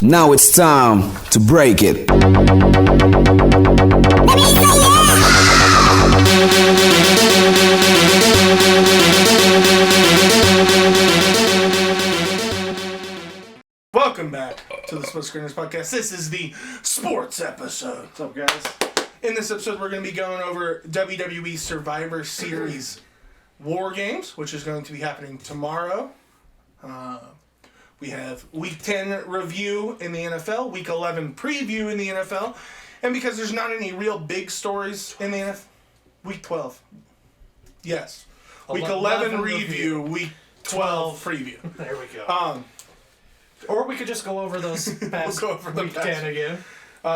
Now it's time to break it. Welcome back to the Split Screeners Podcast. This is the sports episode. What's up, guys? In this episode, we're going to be going over WWE Survivor Series WarGames, which is going to be happening tomorrow. We have Week 10 review in the NFL, Week 11 preview in the NFL, and because there's not any real big stories in the NFL, Week 12. Yes. Week 11 review, Week 12 preview. There we go. Or we could just go over those past Week 10 again.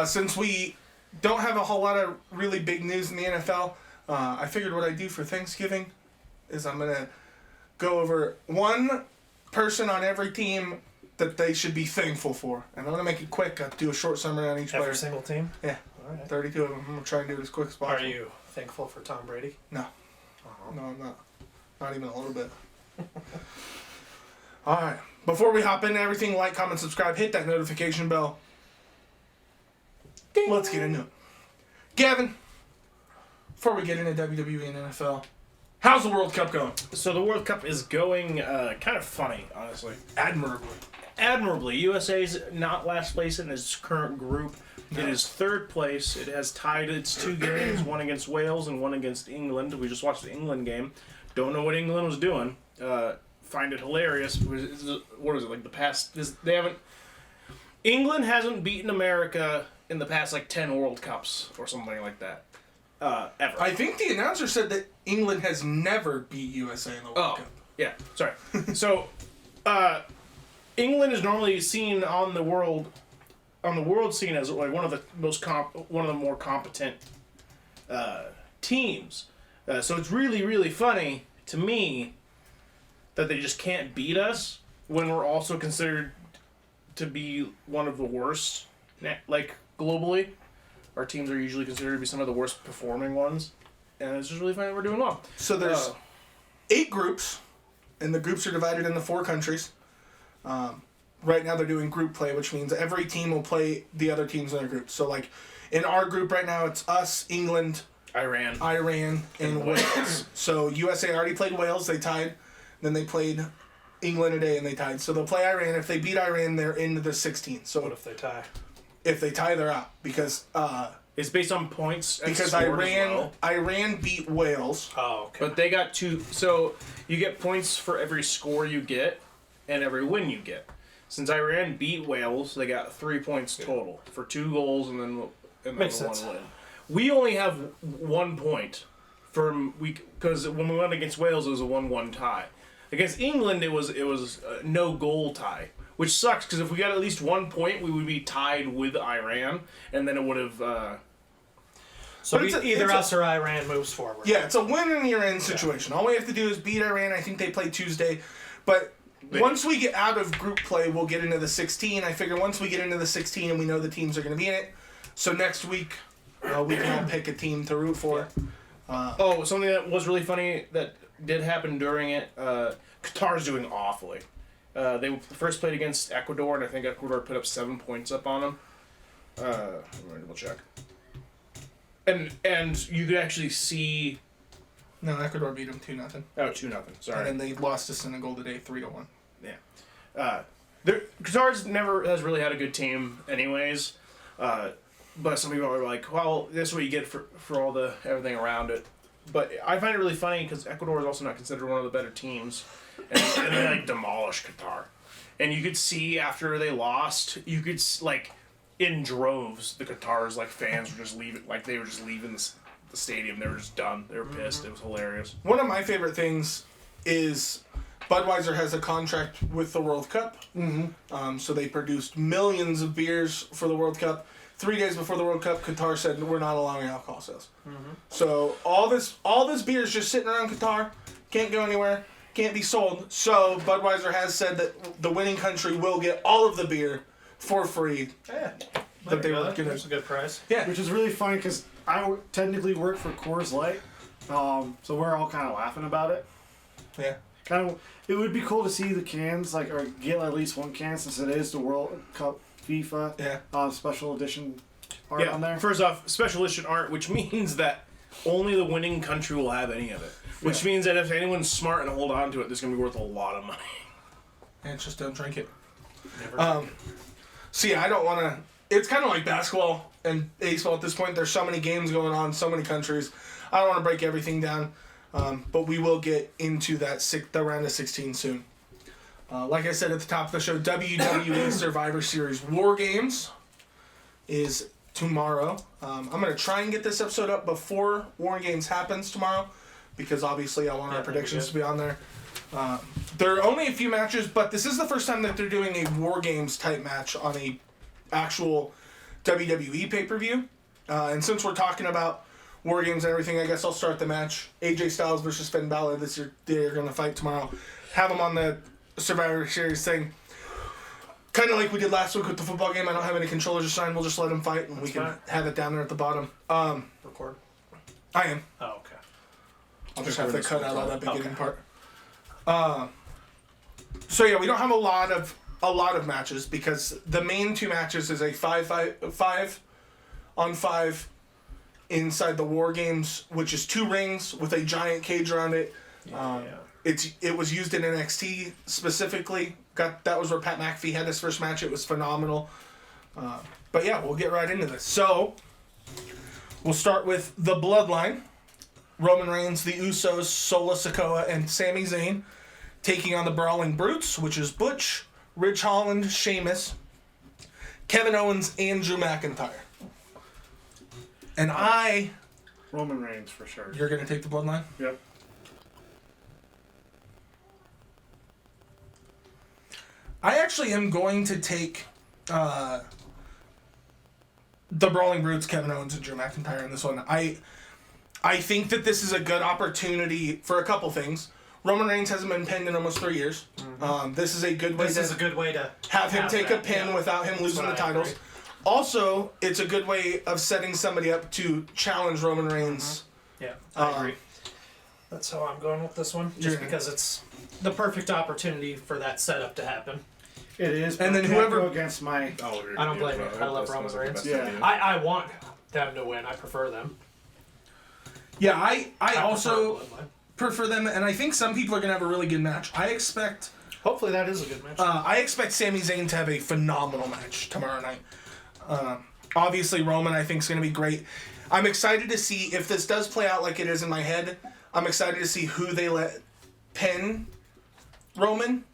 Since we don't have a whole lot of really big news in the NFL, I figured what I'd do for Thanksgiving is I'm going to go over one person on every team that they should be thankful for. And I'm going to make it quick. I'll do a short summary on each player. Every single team? Yeah. All right. 32 of them. I'm going to try and do it as quick as possible. Are you thankful for Tom Brady? No. Uh-huh. No, I'm not. Not even a little bit. All right. Before we hop into everything, like, comment, subscribe, hit that notification bell. Ding. Let's get into it. Gavin, before we get into WWE and NFL, how's the World Cup going? So the World Cup is going kind of funny, honestly. Admirably. USA's not last place in its current group. No. It is third place. It has tied its two games, one against Wales and one against England. We just watched the England game. Don't know what England was doing. Find it hilarious. What is it, like the past? England hasn't beaten America in the past, 10 World Cups or something like that. Ever. I think the announcer said that England has never beat USA in the World Cup. Yeah, sorry. So, England is normally seen on the world scene as one of the more competent teams. So it's really, really funny to me that they just can't beat us when we're also considered to be one of the worst, globally. Our teams are usually considered to be some of the worst performing ones, and it's just really funny that we're doing well. So there's 8 groups, and the groups are divided into 4 countries. Right now they're doing group play, which means every team will play the other teams in their group. So, in our group right now, it's us, England, Iran, and Wales. So USA already played Wales, they tied. Then they played England today, and they tied. So they'll play Iran. If they beat Iran, they're into the 16. So what if they tie? If they tie, they're out because it's based on points. Because Iran beat Wales. Oh, okay. But they got 2. So you get points for every score you get and every win you get. Since Iran beat Wales, they got 3 points total for 2 goals and then Makes one sense. win. We only have 1 point because when we went against Wales, it was a 1-1 tie. Against England, it was a no goal tie, which sucks because if we got at least 1 point, we would be tied with Iran, and then it would have. So either us or Iran moves forward. Yeah, it's a win and you're in situation. All we have to do is beat Iran. I think they play Tuesday, but once we get out of group play, we'll get into the 16. I figure once we get into the 16 and we know the teams are going to be in it, so next week we can all pick a team to root for. Something that was really funny that did happen during it. Qatar's doing awfully. They first played against Ecuador, and I think Ecuador put up 7 points up on them. I'm going to double check. And you could actually see. No, Ecuador beat them 2-0. Oh, 2-0. Sorry. And then they lost to Senegal today 3-1. Yeah. Qatar's never has really had a good team, anyways. But some people are like, well, this is what you get for all the everything around it. But I find it really funny because Ecuador is also not considered one of the better teams, and they demolished Qatar. And you could see after they lost, in droves, the Qatar's fans were just leaving, they were just leaving the stadium. They were just done. They were pissed. Mm-hmm. It was hilarious. One of my favorite things is Budweiser has a contract with the World Cup. Mm-hmm. So they produced millions of beers for the World Cup. 3 days before the World Cup, Qatar said we're not allowing alcohol sales. Mm-hmm. So all this beer is just sitting around Qatar, can't go anywhere, can't be sold. So Budweiser has said that the winning country will get all of the beer for free. Yeah, That's a good price. Yeah, which is really funny because I technically work for Coors Light, so we're all kind of laughing about it. Yeah. Kind of, it would be cool to see the cans or get at least one can since it is the World Cup FIFA special edition art on there. First off, special edition art, which means that only the winning country will have any of it. Which means that if anyone's smart and hold on to it, this is going to be worth a lot of money. And just don't drink it. Never. So yeah, I don't want to. It's kind of like basketball and baseball at this point. There's so many games going on, so many countries. I don't want to break everything down, but we will get into the round of 16 soon. Like I said at the top of the show, WWE Survivor Series WarGames is tomorrow. I'm going to try and get this episode up before WarGames happens tomorrow, because obviously I want our predictions to be on there. There are only a few matches, but this is the first time that they're doing a WarGames type match on a actual WWE pay-per-view. And since we're talking about WarGames and everything, I guess I'll start the match. AJ Styles versus Finn Balor. They're going to fight tomorrow. Have them on the Survivor Series thing. Kind of like we did last week with the football game. I don't have any controllers assigned. We'll just let them fight, and we can have it down there at the bottom. Record. I am. Oh, okay. I'll just have to cut out all that beginning part. So yeah, we don't have a lot of matches, because the main two matches is a 5 on 5 inside the WarGames, which is 2 rings with a giant cage around it. It was used in NXT specifically. That was where Pat McAfee had his first match. It was phenomenal. But yeah, we'll get right into this. So we'll start with the Bloodline. Roman Reigns, the Usos, Solo Sikoa, and Sami Zayn taking on the Brawling Brutes, which is Butch, Ridge Holland, Sheamus, Kevin Owens, and Drew McIntyre. And Roman Reigns for sure. You're going to take the Bloodline? Yep. I actually am going to take the Brawling Brutes, Kevin Owens, and Drew McIntyre in this one. I think that this is a good opportunity for a couple things. Roman Reigns hasn't been pinned in almost 3 years. This is a good way. This is a good way to have him take a pin without him losing the titles. Agree. Also, it's a good way of setting somebody up to challenge Roman Reigns. Yeah, I agree. That's how I'm going with this one, just because it's the perfect opportunity for that setup to happen. It is. And then whoever against my. I don't blame you. I love Roman Reigns. Yeah. I want them to win. I prefer them. Yeah, I also Bloodline. prefer them, and I think some people are going to have a really good match. I expect Hopefully that is a good match. I expect Sami Zayn to have a phenomenal match tomorrow night. Obviously, Roman, I think, is going to be great. I'm excited to see if this does play out like it is in my head. I'm excited to see who they let pin Roman,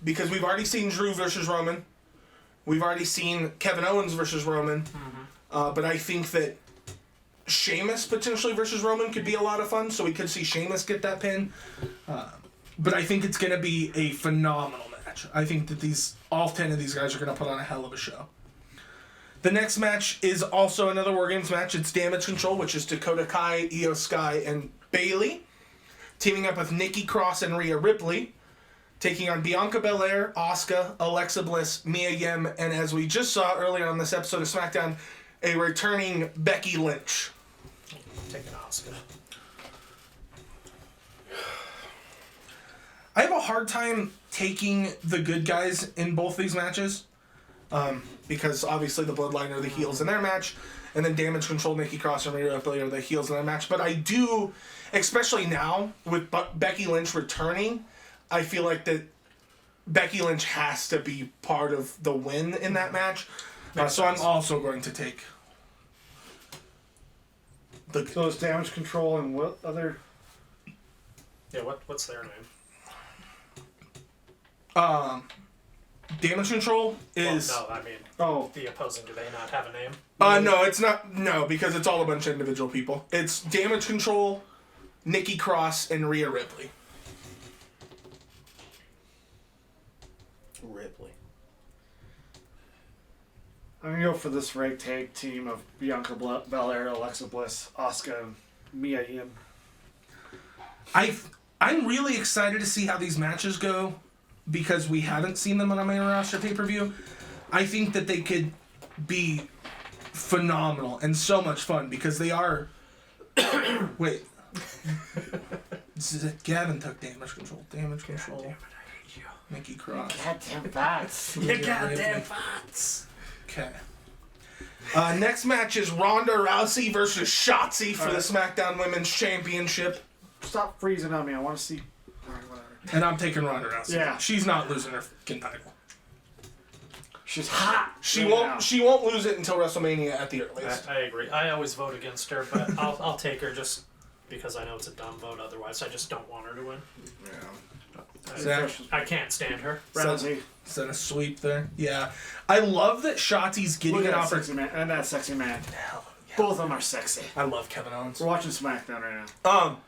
because we've already seen Drew versus Roman. We've already seen Kevin Owens versus Roman. But I think that Sheamus potentially versus Roman could be a lot of fun, so we could see Sheamus get that pin. But I think it's going to be a phenomenal match. I think that all 10 of these guys are going to put on a hell of a show. The next match is also another WarGames match. It's Damage Control, which is Dakota Kai, Io Sky, and Bayley, teaming up with Nikki Cross and Rhea Ripley, taking on Bianca Belair, Asuka, Alexa Bliss, Mia Yim, and as we just saw earlier on this episode of SmackDown, a returning Becky Lynch. Taking Asuka. I have a hard time taking the good guys in both these matches, because obviously the Bloodline are the heels in their match, and then Damage Control, Nikki Cross, and Rhea Ripley are the heels in their match. But I do, especially now with Becky Lynch returning, I feel like that Becky Lynch has to be part of the win in that match. So I'm also going to take So it's Damage Control and what other? Yeah, what's their name? Damage Control is... Well, no, I mean, the opposing, do they not have a name? No, it's not... No, because it's all a bunch of individual people. It's Damage Control, Nikki Cross, and Rhea Ripley. I'm going to go for this ragtag team of Bianca Belair, Alexa Bliss, Asuka, and Mia Yim. I'm really excited to see how these matches go, because we haven't seen them on a main roster pay-per-view. I think that they could be phenomenal and so much fun, because they are... Wait. Gavin took Damage Control. Damage Control. Damn it, I hate you. Nikki Cross. Goddamn bats. You goddamn bots. Okay. Next match is Ronda Rousey versus Shotzi for the SmackDown Women's Championship. Stop freezing on me. I want to see. Alright, whatever. And I'm taking Ronda Rousey. Yeah. She's not losing her fucking title. She's hot. She right won't. now. She won't lose it until WrestleMania at the earliest. I agree. I always vote against her, but I'll take her just because I know it's a dumb vote. Otherwise, I just don't want her to win. Zach, I can't stand her. Rousey. is that a sweep there? Yeah. I love that Shotzi's getting Look an at that opportunity. sexy man and that sexy man. Hell yeah. Both of them are sexy. I love Kevin Owens. We're watching SmackDown right now.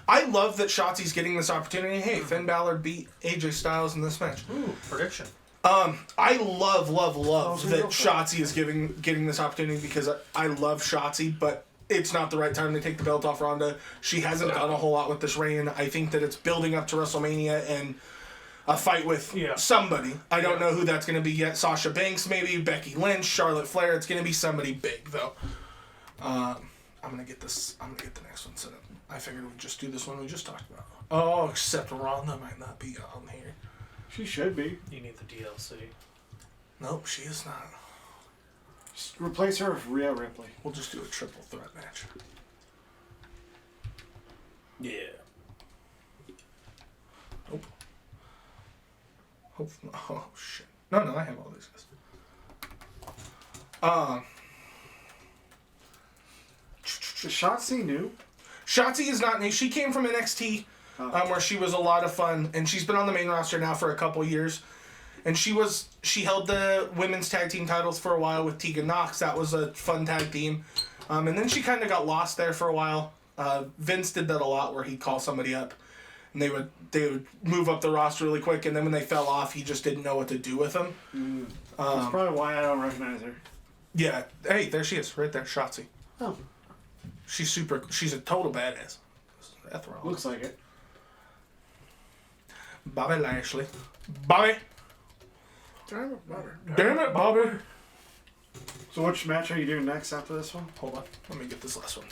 I love that Shotzi's getting this opportunity. Hey, Finn Balor beat AJ Styles in this match. Ooh, prediction. I love so that go for it. Shotzi is getting this opportunity because I love Shotzi, but it's not the right time to take the belt off Ronda. She hasn't done a whole lot with this reign. I think that it's building up to WrestleMania and a fight with somebody. I don't know who that's going to be yet. Sasha Banks, maybe Becky Lynch, Charlotte Flair. It's going to be somebody big though. I'm gonna get this. I'm gonna get the next one set up. I figured we'd just do this one we just talked about. Oh, except Ronda might not be on here. She should be. You need the DLC. Nope, she is not. Just replace her with Rhea Ripley. We'll just do a triple threat match. Yeah. Nope. Oh shit. No, I have all these guys. Is Shotzi new? Shotzi is not new. She came from NXT, where she was a lot of fun, and she's been on the main roster now for a couple years. And she held the women's tag team titles for a while with Tegan Nox. That was a fun tag team. And then she kind of got lost there for a while. Vince did that a lot, where he'd call somebody up, and they would move up the roster really quick. And then when they fell off, he just didn't know what to do with them. That's probably why I don't recognize her. Yeah. Hey, there she is, right there, Shotzi. Oh. She's a total badass. Seth Rollins. Looks like it. Bobby Lashley. Bobby. Damn it, Bobby. Damn it, Bobby. So which match are you doing next after this one? Hold on. Let me get this last one.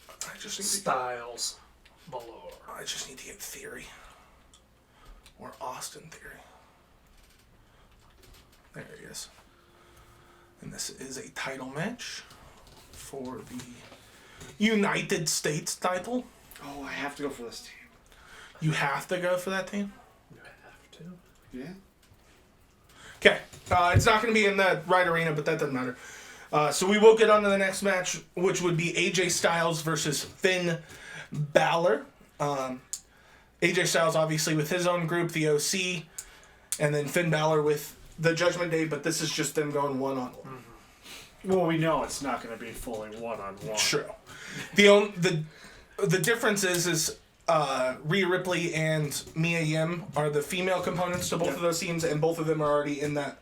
I just need Styles. Valor. to get Theory. Or Austin Theory. There he is. And this is a title match for the United States title. Oh, I have to go for this team. You have to go for that team? You have to. Yeah. Okay. It's not going to be in the right arena, but that doesn't matter. So we will get on to the next match, which would be AJ Styles versus Finn Balor. AJ Styles, obviously, with his own group, the OC, and then Finn Balor with the Judgment Day, but this is just them going one-on-one. Well, we know it's not going to be fully one-on-one. True. The difference is Rhea Ripley and Mia Yim are the female components to both of those teams, and both of them are already in that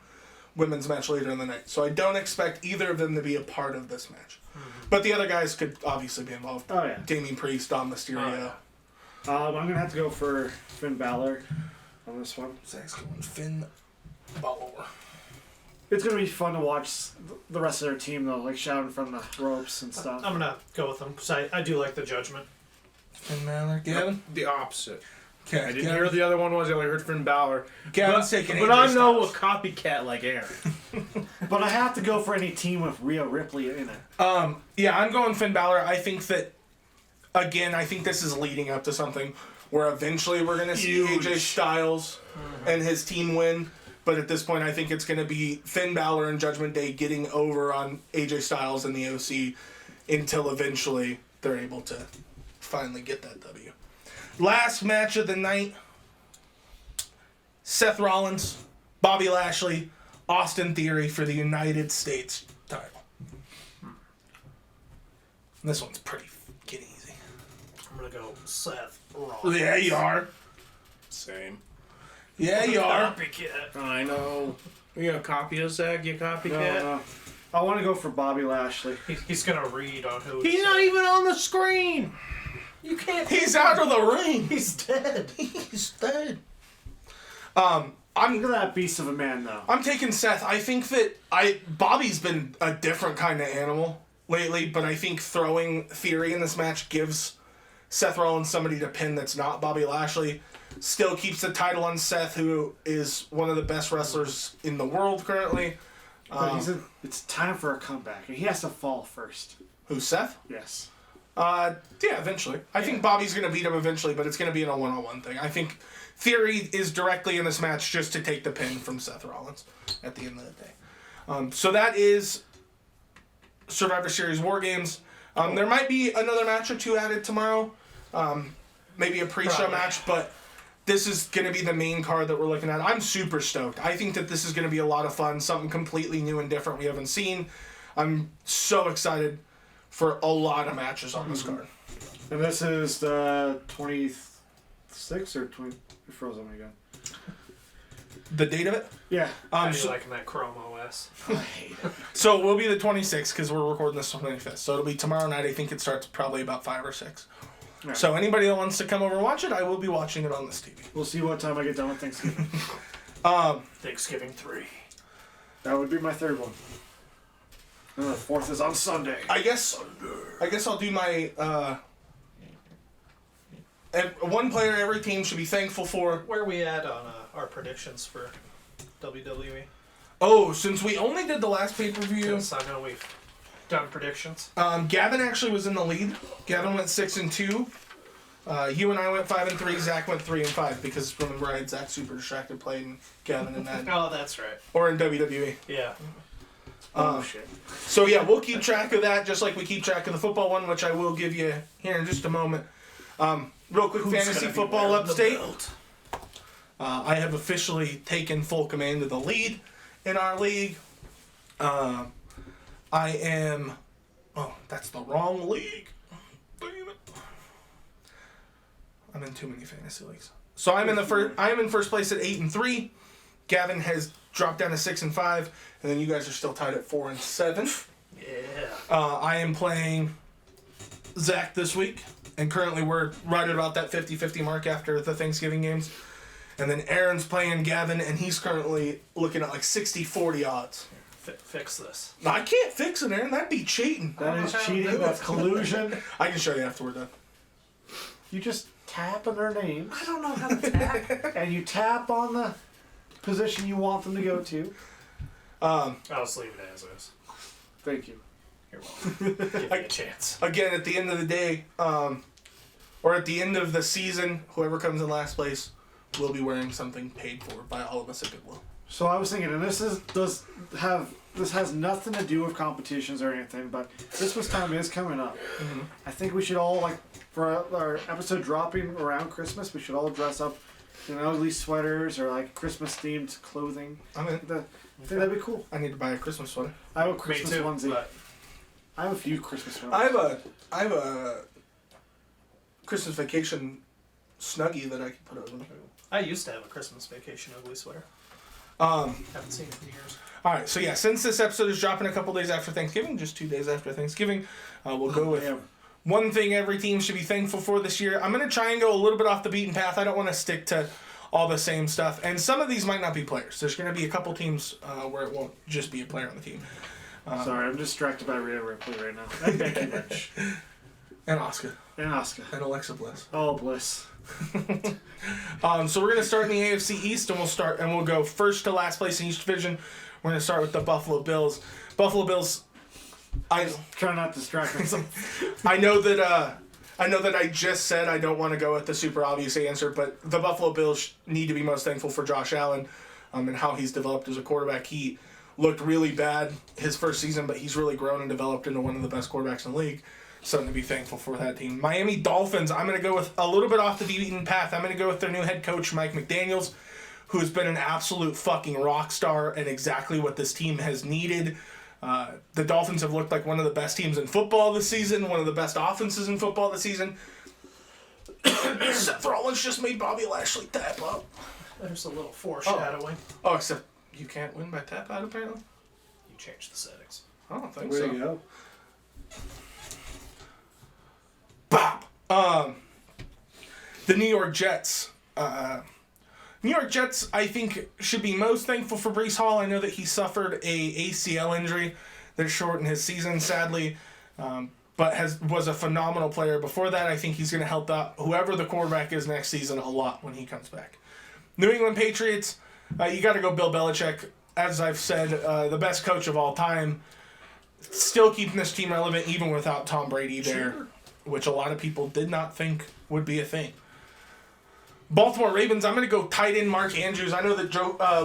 women's match later in the night. So I don't expect either of them to be a part of this match. But the other guys could obviously be involved. Oh, yeah. Damian Priest, Dom Mysterio. I'm going to have to go for Finn Balor on this one. Zach's going Finn Balor. It's going to be fun to watch the rest of their team, though, like shouting from the ropes and stuff. I'm gonna go with them because I do like the Judgment. Finn Balor. Gavin? The opposite. Okay. I didn't hear the other one was. I only heard Finn Balor. Gavin's taking But AJ I'm no a Styles. copycat like Aaron. But I have to go for any team with Rhea Ripley in it. Yeah, I'm going Finn Balor. I think that, again, I think this is leading up to something where eventually we're going to see AJ Styles and his team win. But at this point, I think it's going to be Finn Balor and Judgment Day getting over on AJ Styles and the OC until eventually they're able to finally get that W. Last match of the night, Seth Rollins, Bobby Lashley, Austin Theory for the United States title. This one's pretty fucking easy. I'm gonna go Seth Rollins. Yeah, you are. Same. Yeah, you are. Copycat. I know. You gonna copy us, Zach? You copycat? No. I want to go for Bobby Lashley. He's gonna read on who. He's not even on the screen. You can't. He's out of the ring. He's dead. He's dead. Look at that beast of a man, though. I'm taking Seth. I think that Bobby's been a different kind of animal lately, but I think throwing Theory in this match gives Seth Rollins somebody to pin that's not Bobby Lashley. still keeps the title on Seth, who is one of the best wrestlers in the world currently. But it's time for a comeback. He has to fall first. Who's Seth? Yes. Yeah, eventually. I think Bobby's going to beat him eventually, but it's going to be in a one-on-one thing. I think Theory is directly in this match just to take the pin from Seth Rollins at the end of the day. So that is Survivor Series WarGames. There might be another match or two added tomorrow. Maybe a pre-show match, but this is going to be the main card that we're looking at. I'm super stoked. I think that this is going to be a lot of fun, something completely new and different we haven't seen. I'm so excited for a lot of matches on this card. And this is the 26th or 20... It froze on me again. The date of it? Yeah. I do liking that Chrome OS. I hate it. So it will be the 26th because we're recording this on the 25th. So it'll be tomorrow night. I think it starts probably about 5 or 6. Right. So anybody that wants to come over and watch it, I will be watching it on this TV. We'll see what time I get done with Thanksgiving. Thanksgiving 3. That would be my third one. And the fourth is on Sunday. I guess I'll do my one player every team should be thankful for. Where are we at on our predictions for WWE? Oh, since we only did the last pay-per-view, Yes, I know we've done predictions. Gavin actually was in the lead. Gavin went 6-2. You and I went 5-3. Zach went 3-5 because remember I had Zach super distracted playing Gavin in that Oh, that's right. or in WWE. Yeah. Oh, shit. So yeah, we'll keep track of that just like we keep track of the football one, which I will give you here in just a moment. Real quick fantasy football update. I have officially taken full command of the lead in our league. I am... Oh, that's the wrong league. Damn it. I'm in too many fantasy leagues. So I'm in first place at 8-3. Gavin has dropped down to 6-5, and then you guys are still tied at 4-7. Yeah. I am playing Zach this week, and currently we're right at about that 50-50 mark after the Thanksgiving games. And then Aaron's playing Gavin, and he's currently looking at like 60-40 odds. Fix this. No, I can't fix it, Aaron. That'd be cheating. That is cheating. That's collusion. I can show you after we're done. You just tap on their names, I don't know how to tap. and you tap on the position you want them to go to. I'll just leave it as is. Thank you. You're welcome. Give me a chance. Again, at the end of the day, or at the end of the season, whoever comes in last place will be wearing something paid for by all of us at Goodwill. So I was thinking, and this has nothing to do with competitions or anything, but Christmas time is coming up. Mm-hmm. I think we should all, like, for our episode dropping around Christmas, we should all dress up in ugly sweaters or like Christmas themed clothing. I mean, I think that'd be cool. I need to buy a Christmas sweater. I have a Christmas Me too, onesie. but I have a few Christmas ones. I have a Christmas vacation snuggie that I can put over me. I used to have a Christmas vacation ugly sweater. Haven't seen it in years. All right, so yeah, since this episode is dropping a couple days after Thanksgiving, just 2 days after Thanksgiving, we'll go with one thing every team should be thankful for this year. I'm going to try and go a little bit off the beaten path. I don't want to stick to all the same stuff. And some of these might not be players. There's going to be a couple teams where it won't just be a player on the team. Sorry, I'm distracted by Rhea Ripley right now. And Becky Lynch. And Asuka. And Asuka. And Alexa Bliss. Oh, Bliss. So we're going to start in the AFC East, and we'll go first to last place in each division. We're going to start with the Buffalo Bills. Buffalo Bills... Try not to distract myself. I know that I just said I don't want to go with the super obvious answer, but the Buffalo Bills need to be most thankful for Josh Allen and how he's developed as a quarterback. He looked really bad his first season, but he's really grown and developed into one of the best quarterbacks in the league. Something to be thankful for that team. Miami Dolphins, I'm going to go with a little bit off the beaten path. I'm going to go with their new head coach, Mike McDaniels, who's been an absolute fucking rock star and exactly what this team has needed. The Dolphins have looked like one of the best teams in football this season, one of the best offenses in football this season. Seth Rollins just made Bobby Lashley tap out. There's a little foreshadowing. Oh, except you can't win by tap out, apparently? You changed the settings. I don't think Way so. to go. Bop! The New York Jets. New York Jets, I think, should be most thankful for Breece Hall. I know that he suffered a ACL injury that shortened his season, sadly. But but was a phenomenal player before that. I think he's going to help out whoever the quarterback is next season a lot when he comes back. New England Patriots, you got to go Bill Belichick. As I've said, the best coach of all time. Still keeping this team relevant even without Tom Brady there, which a lot of people did not think would be a thing. Baltimore Ravens, I'm going to go tight end Mark Andrews. I know that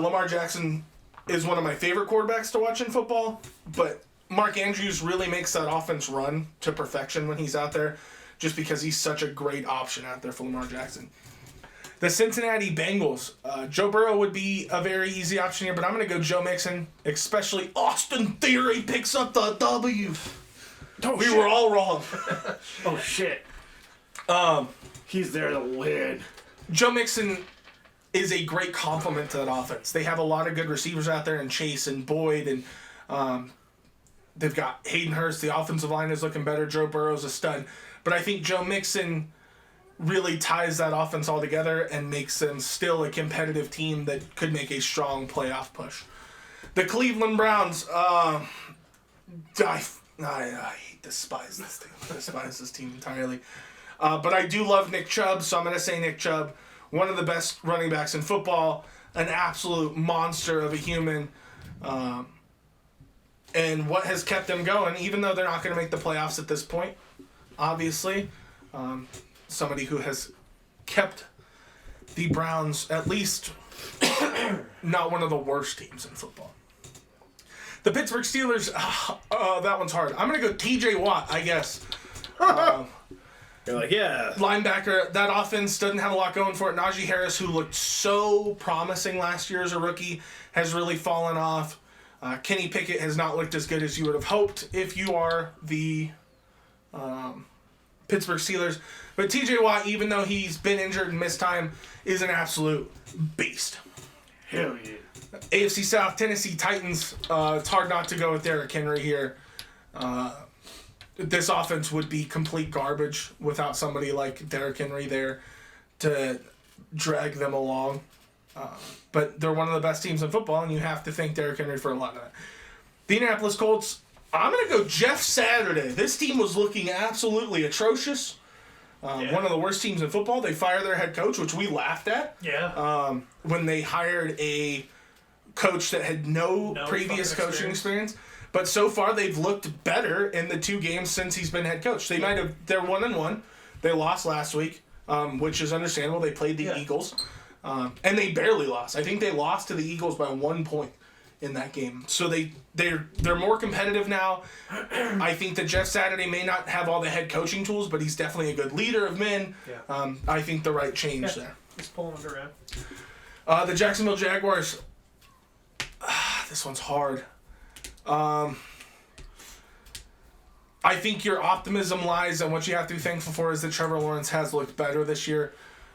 Lamar Jackson is one of my favorite quarterbacks to watch in football, but Mark Andrews really makes that offense run to perfection when he's out there just because he's such a great option out there for Lamar Jackson. The Cincinnati Bengals, Joe Burrow would be a very easy option here, but I'm going to go Joe Mixon, especially Austin Theory picks up the W. We were all wrong. Oh, shit. He's there to win. Joe Mixon is a great complement to that offense. They have a lot of good receivers out there, and Chase and Boyd, and they've got Hayden Hurst. The offensive line is looking better. Joe Burrow's a stud. But I think Joe Mixon really ties that offense all together and makes them still a competitive team that could make a strong playoff push. The Cleveland Browns, I despise this team. I despise this team entirely. But I do love Nick Chubb, so I'm going to say Nick Chubb, one of the best running backs in football, an absolute monster of a human. And what has kept them going, even though they're not going to make the playoffs at this point, obviously, somebody who has kept the Browns at least not one of the worst teams in football. The Pittsburgh Steelers, that one's hard. I'm going to go TJ Watt, I guess. You're like, yeah. Linebacker, that offense doesn't have a lot going for it. Najee Harris, who looked so promising last year as a rookie, has really fallen off. Kenny Pickett has not looked as good as you would have hoped if you are the Pittsburgh Steelers. But TJ Watt, even though he's been injured and missed time, is an absolute beast. Hell yeah. AFC South, Tennessee Titans, it's hard not to go with Derrick Henry here. This offense would be complete garbage without somebody like Derrick Henry there to drag them along. But they're one of the best teams in football, and you have to thank Derrick Henry for a lot of that. The Indianapolis Colts, I'm going to go Jeff Saturday. This team was looking absolutely atrocious. One of the worst teams in football. They fired their head coach, which we laughed at. Yeah. When they hired a coach that had no previous coaching experience. But so far, they've looked better in the 2 games since he's been head coach. They're 1-1. They lost last week, which is understandable. They played the Eagles, and they barely lost. I think they lost to the Eagles by 1 point in that game. So they're more competitive now. I think that Jeff Saturday may not have all the head coaching tools, but he's definitely a good leader of men. Yeah. I think the right change there. He's pulling it around. The Jacksonville Jaguars. This one's hard. I think your optimism lies, and what you have to be thankful for is that Trevor Lawrence has looked better this year.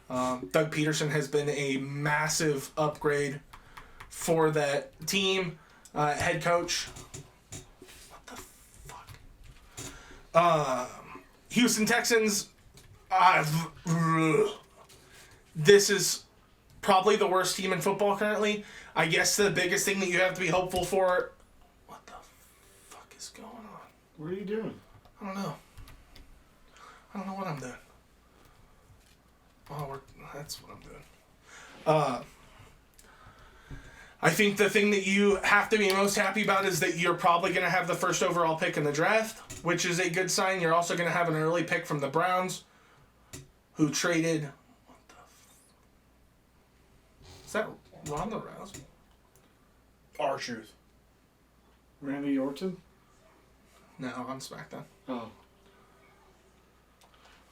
Doug Peterson has been a massive upgrade for that team. Head coach. What the fuck? Houston Texans. This is probably the worst team in football currently. I guess the biggest thing that you have to be hopeful for. What the fuck is going on? What are you doing? I don't know. I don't know what I'm doing. Oh, that's what I'm doing. I think the thing that you have to be most happy about is that you're probably going to have the first overall pick in the draft, which is a good sign. You're also going to have an early pick from the Browns, who traded. What the? Is that Ronda Rousey? R-Truth. Randy Orton? No, on SmackDown. Oh.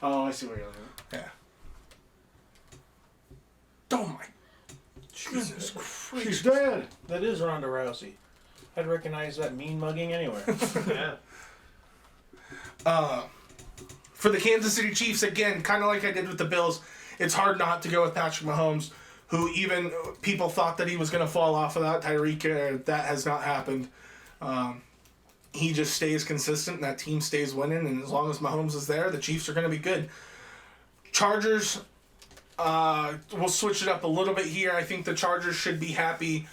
Oh, I see what you're looking at. Yeah. Oh my goodness Christ. She's dead. That is Ronda Rousey. I'd recognize that mean mugging anywhere. Yeah. For the Kansas City Chiefs, again, kind of like I did with the Bills, it's hard not to go with Patrick Mahomes, who even people thought that he was going to fall off without Tyreek. That has not happened. He just stays consistent, and that team stays winning, and as long as Mahomes is there, the Chiefs are going to be good. Chargers, we'll switch it up a little bit here. I think the Chargers should be happy,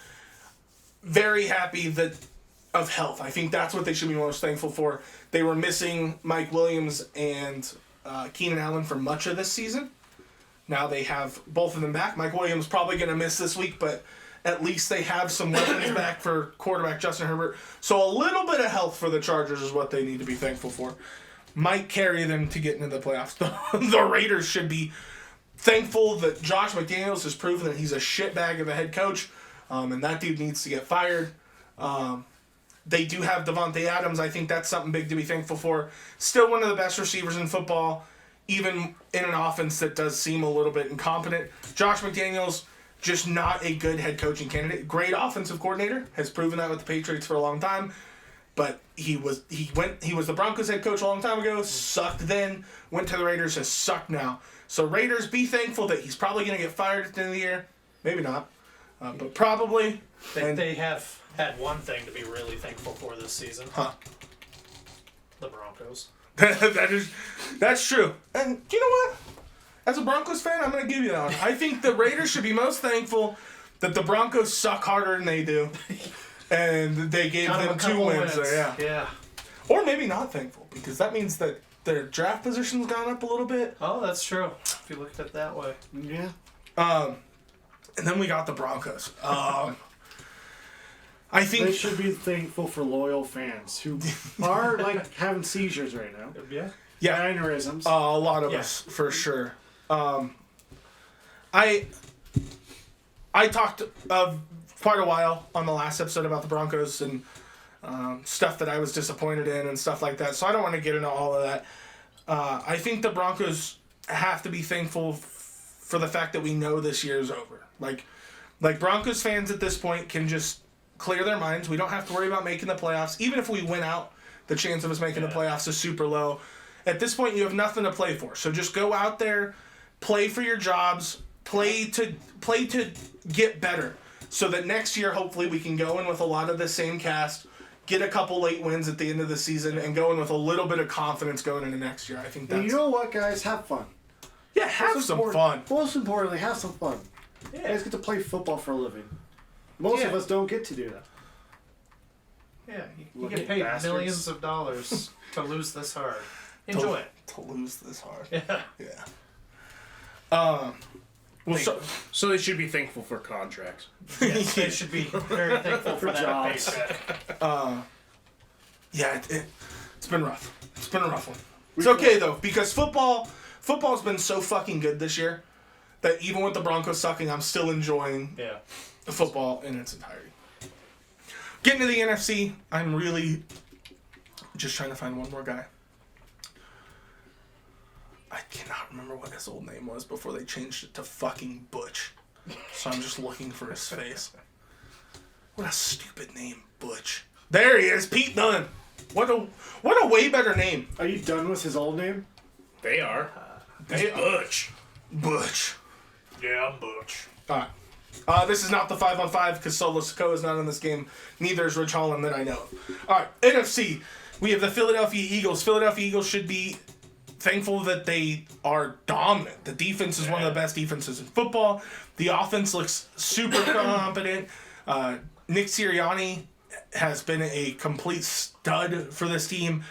very happy that of health. I think that's what they should be most thankful for. They were missing Mike Williams and Keenan Allen for much of this season. Now they have both of them back. Mike Williams probably going to miss this week, but at least they have some weapons back for quarterback Justin Herbert. So a little bit of health for the Chargers is what they need to be thankful for. Might carry them to get into the playoffs. The Raiders should be thankful that Josh McDaniels has proven that he's a shitbag of a head coach, and that dude needs to get fired. They do have Devontae Adams. I think that's something big to be thankful for. Still one of the best receivers in football, even in an offense that does seem a little bit incompetent. Josh McDaniels, just not a good head coaching candidate. Great offensive coordinator, has proven that with the Patriots for a long time. But he was the Broncos head coach a long time ago, sucked then, went to the Raiders, has sucked now. So Raiders, be thankful that he's probably going to get fired at the end of the year. Maybe not, but probably. They have had one thing to be really thankful for this season. Huh. The Broncos. That's true. And you know what? As a Broncos fan, I'm going to give you that one. I think the Raiders should be most thankful that the Broncos suck harder than they do. And they gave them 2 wins there, Yeah. Or maybe not thankful, because that means that their draft position's gone up a little bit. Oh, that's true. If you look at it that way. Yeah. And then we got the Broncos. I think They should be thankful for loyal fans who are like having seizures right now. Yeah. Aneurysms. a lot of us, for sure. I talked quite a while on the last episode about the Broncos and stuff that I was disappointed in and stuff like that, so I don't want to get into all of that. I think the Broncos have to be thankful for the fact that we know this year is over. Like Broncos fans at this point can just clear their minds. We don't have to worry about making the playoffs. Even if we win out, the chance of us making the playoffs is super low. At this point, you have nothing to play for. So just go out there, play for your jobs, play to get better. So that next year, hopefully, we can go in with a lot of the same cast, get a couple late wins at the end of the season, and go in with a little bit of confidence going into next year. I think that's... And you know what, guys? Have fun. Yeah, have some fun. Most importantly, have some fun. Yeah. You guys get to play football for a living. Most of us don't get to do that. Yeah, you Lucky get paid bastards. millions of dollars to lose this hard. Enjoy it. To lose this hard. Yeah. Yeah. Well, So they should be thankful for contracts. Yes, they should be very thankful for that jobs. paycheck. yeah, it's been rough. It's been a rough one. It's okay, though, because football's been so fucking good this year that even with the Broncos sucking, I'm still enjoying Yeah. the football in its entirety. Getting to the NFC, I'm really just trying to find one more guy. I cannot remember what his old name was before they changed it to fucking Butch. So I'm just looking for his face. What a stupid name, Butch. There he is, Pete Dunne. What a way better name. Are you done with his old name? They are. They Butch. Butch. Yeah, I'm Butch. Alright. This is not the 5-on-5 because Solo Sikoa is not in this game. Neither is Rich Holland that I know of. Alright, NFC. We have the Philadelphia Eagles. Philadelphia Eagles should be thankful that they are dominant. The defense is one of the best defenses in football. The offense looks super competent. Nick Sirianni has been a complete stud for this team.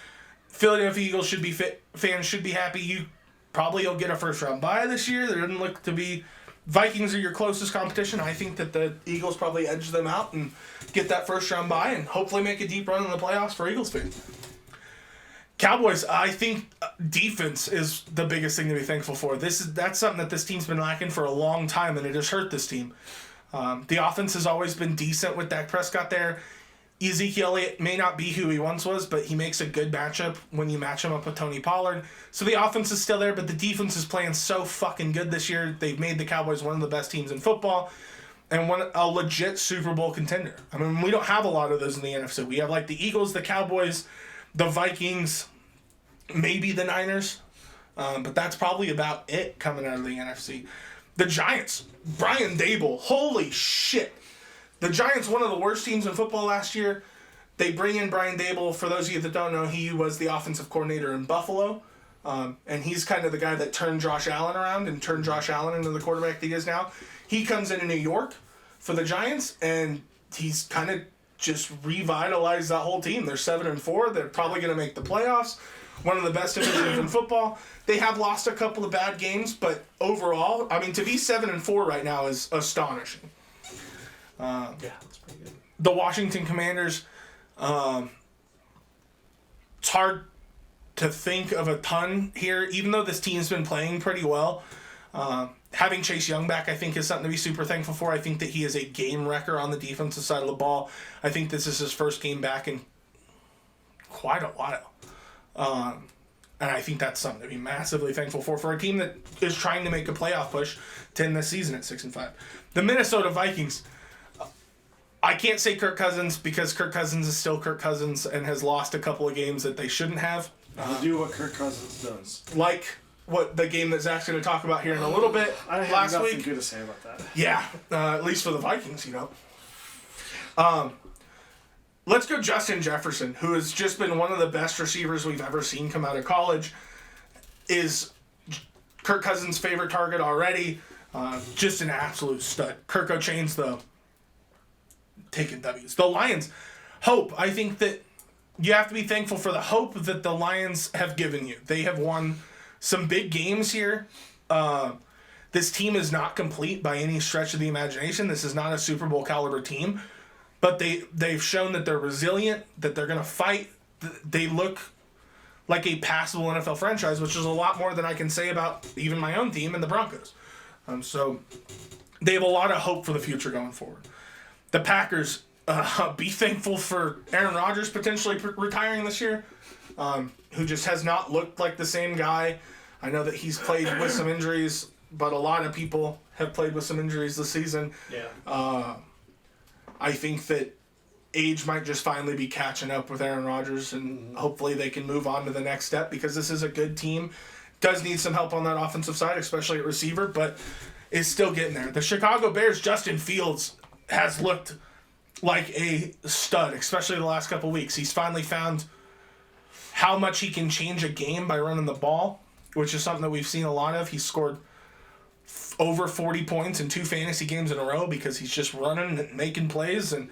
Philadelphia Eagles fans should be happy. You'll get a first round bye this year. There doesn't look to be... Vikings are your closest competition. I think that the Eagles probably edge them out and get that first round bye and hopefully make a deep run in the playoffs for Eagles fans. Cowboys, I think defense is the biggest thing to be thankful for. That's something that this team's been lacking for a long time, and it has hurt this team. The offense has always been decent with Dak Prescott there. Ezekiel Elliott may not be who he once was, but he makes a good matchup when you match him up with Tony Pollard. So the offense is still there, but the defense is playing so fucking good this year. They've made the Cowboys one of the best teams in football and a legit Super Bowl contender. I mean, we don't have a lot of those in the NFC. We have like the Eagles, the Cowboys, the Vikings, maybe the Niners, but that's probably about it coming out of the NFC. The Giants, Brian Dable, holy shit. The Giants, one of the worst teams in football last year. They bring in Brian Dable. For those of you that don't know, he was the offensive coordinator in Buffalo. And he's kind of the guy that turned Josh Allen around and turned Josh Allen into the quarterback that he is now. He comes into New York for the Giants, and he's kind of just revitalize that whole team. They're 7-4. They're probably going to make the playoffs. One of the best divisions in football. They have lost a couple of bad games, but overall, I mean, to be 7-4 right now is astonishing. Yeah, that's pretty good. The Washington Commanders, it's hard to think of a ton here, even though this team's been playing pretty well. Having Chase Young back, I think, is something to be super thankful for. I think that he is a game wrecker on the defensive side of the ball. I think this is his first game back in quite a while. And I think that's something to be massively thankful for a team that is trying to make a playoff push to end this season at 6-5. The Minnesota Vikings, I can't say Kirk Cousins because Kirk Cousins is still Kirk Cousins and has lost a couple of games that they shouldn't have. They do what Kirk Cousins does. Like what the game that Zach's going to talk about here in a little bit I have last nothing week. good to say about that. Yeah, at least for the Vikings, Let's go Justin Jefferson, who has just been one of the best receivers we've ever seen come out of college. Is Kirk Cousins' favorite target already. Just an absolute stud. Kirk O'Chain's the taking W's. The Lions, hope. I think that you have to be thankful for the hope that the Lions have given you. They have won some big games here. This team is not complete by any stretch of the imagination. This is not a Super Bowl caliber team. But they've shown that they're resilient, that they're going to fight. They look like a passable NFL franchise, which is a lot more than I can say about even my own team and the Broncos. So they have a lot of hope for the future going forward. The Packers, be thankful for Aaron Rodgers potentially retiring this year, who just has not looked like the same guy. I know that he's played with some injuries, but a lot of people have played with some injuries this season. Yeah. I think that age might just finally be catching up with Aaron Rodgers, and hopefully they can move on to the next step because this is a good team. Does need some help on that offensive side, especially at receiver, but is still getting there. The Chicago Bears, Justin Fields, has looked like a stud, especially the last couple weeks. He's finally found how much he can change a game by running the ball, which is something that we've seen a lot of. He's scored over 40 points in 2 fantasy games in a row because he's just running and making plays, and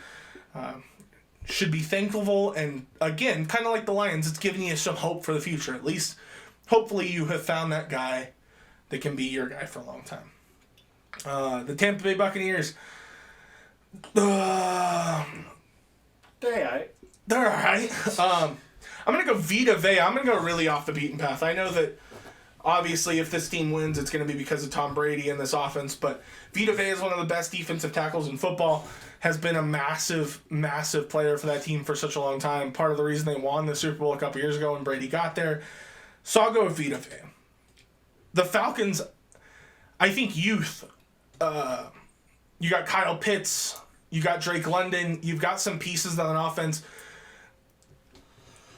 should be thankful. And again, kind of like the Lions, it's giving you some hope for the future. At least, hopefully, you have found that guy that can be your guy for a long time. The Tampa Bay Buccaneers, they're all right. I'm going to go Vita Vea. I'm going to go really off the beaten path. I know that obviously, if this team wins, it's going to be because of Tom Brady and this offense. But Vita Vea is one of the best defensive tackles in football. Has been a massive, massive player for that team for such a long time. Part of the reason they won the Super Bowl a couple years ago when Brady got there. So I'll go with Vita Vea. The Falcons, I think youth. You got Kyle Pitts. You got Drake London. You've got some pieces on offense.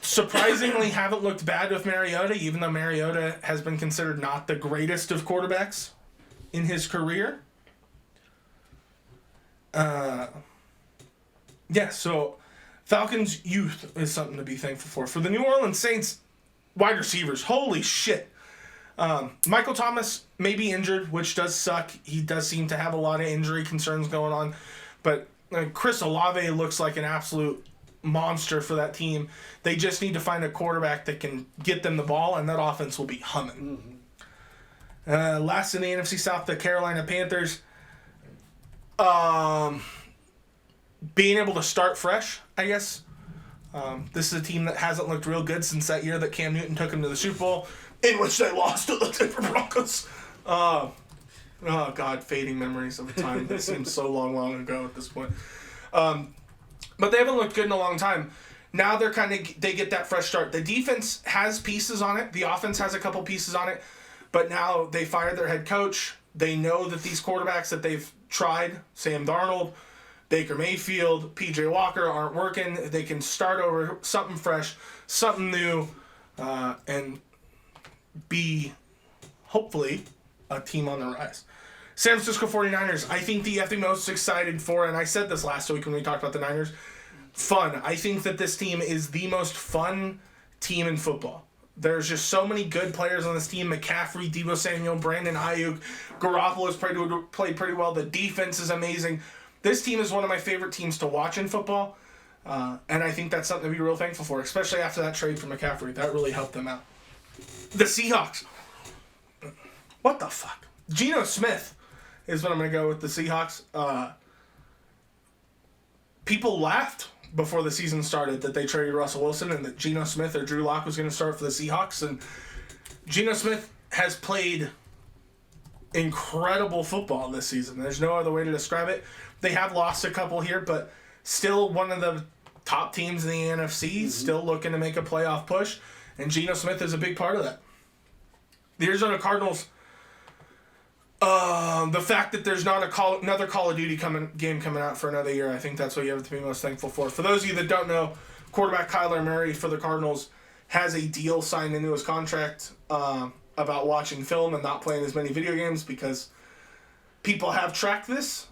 Surprisingly, haven't looked bad with Mariota, even though Mariota has been considered not the greatest of quarterbacks in his career. So Falcons youth is something to be thankful for. For the New Orleans Saints, wide receivers, holy shit. Michael Thomas may be injured, which does suck. He does seem to have a lot of injury concerns going on. But Chris Olave looks like an absolute monster for that team. They just need to find a quarterback that can get them the ball, and that offense will be humming. Last in the NFC South, the Carolina Panthers. Being able to start fresh, I guess. This is a team that hasn't looked real good since that year that Cam Newton took them to the Super Bowl, in which they lost to the Denver Broncos. Oh, God, fading memories of a time that seems so long ago at this point. But they haven't looked good in a long time. Now they get that fresh start. The defense has pieces on it. The offense has a couple pieces on it. But now they fired their head coach. They know that these quarterbacks that they've tried, Sam Darnold, Baker Mayfield, PJ Walker, aren't working. They can start over something fresh, something new, and be, hopefully, a team on the rise. San Francisco 49ers, I think the most excited for, and I said this last week when we talked about the Niners, fun. I think that this team is the most fun team in football. There's just so many good players on this team. McCaffrey, Deebo Samuel, Brandon Ayuk, Garoppolo's played pretty well. The defense is amazing. This team is one of my favorite teams to watch in football. And I think that's something to be real thankful for, especially after that trade for McCaffrey. That really helped them out. The Seahawks. What the fuck? Geno Smith is what I'm going to go with the Seahawks. People laughed before the season started that they traded Russell Wilson and that Geno Smith or Drew Lock was going to start for the Seahawks. And Geno Smith has played incredible football this season. There's no other way to describe it. They have lost a couple here, but still one of the top teams in the NFC, still looking to make a playoff push. And Geno Smith is a big part of that. The Arizona Cardinals, the fact that there's not another Call of Duty game coming out for another year, I think that's what you have to be most thankful for. For those of you that don't know, quarterback Kyler Murray for the Cardinals has a deal signed into his contract about watching film and not playing as many video games because people have tracked this.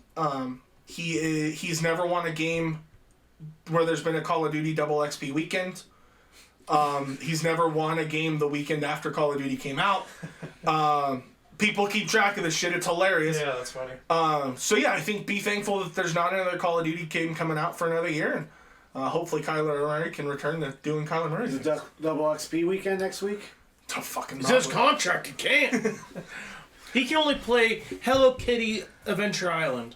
He's never won a game where there's been a Call of Duty double XP weekend. He's never won a game the weekend after Call of Duty came out. People keep track of this shit. It's hilarious. Yeah, that's funny. So yeah, I think be thankful that there's not another Call of Duty game coming out for another year, and hopefully Kyler Murray can return to doing Kyler Murray. Is it double XP weekend next week? Oh, fucking It's his contract. He can't. He can only play Hello Kitty Adventure Island.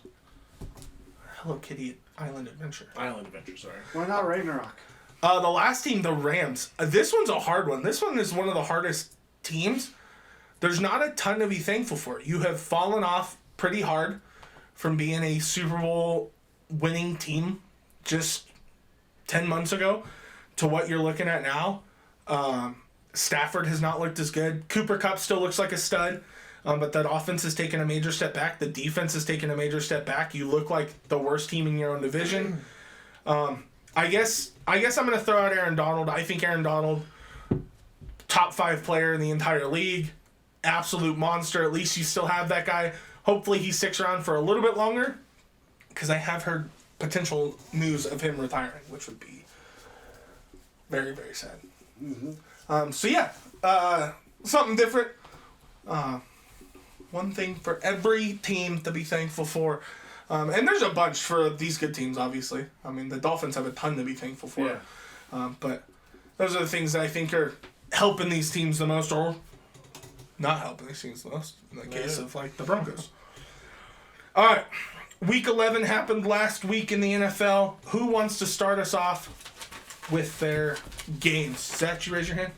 Hello Kitty Island Adventure. Island Adventure, sorry. Why not Ragnarok? The last team, the Rams. This one's a hard one. This one is one of the hardest teams. There's not a ton to be thankful for. You have fallen off pretty hard from being a Super Bowl winning team just 10 months ago to what you're looking at now. Stafford has not looked as good. Cooper Kupp still looks like a stud, but that offense has taken a major step back. The defense has taken a major step back. You look like the worst team in your own division. I guess I'm going to throw out Aaron Donald. I think Aaron Donald, top 5 player in the entire league, absolute monster. At least you still have that guy. Hopefully he sticks around for a little bit longer, because I have heard potential news of him retiring, which would be very, very sad. So yeah, something different. One thing for every team to be thankful for. And there's a bunch for these good teams, obviously. I mean, the Dolphins have a ton to be thankful for. Yeah. But those are the things that I think are helping these teams the most, or not helping these teams the most, in the case of, like, the Broncos. All right. Week 11 happened last week in the NFL. Who wants to start us off with their games? Zach, you raise your hand?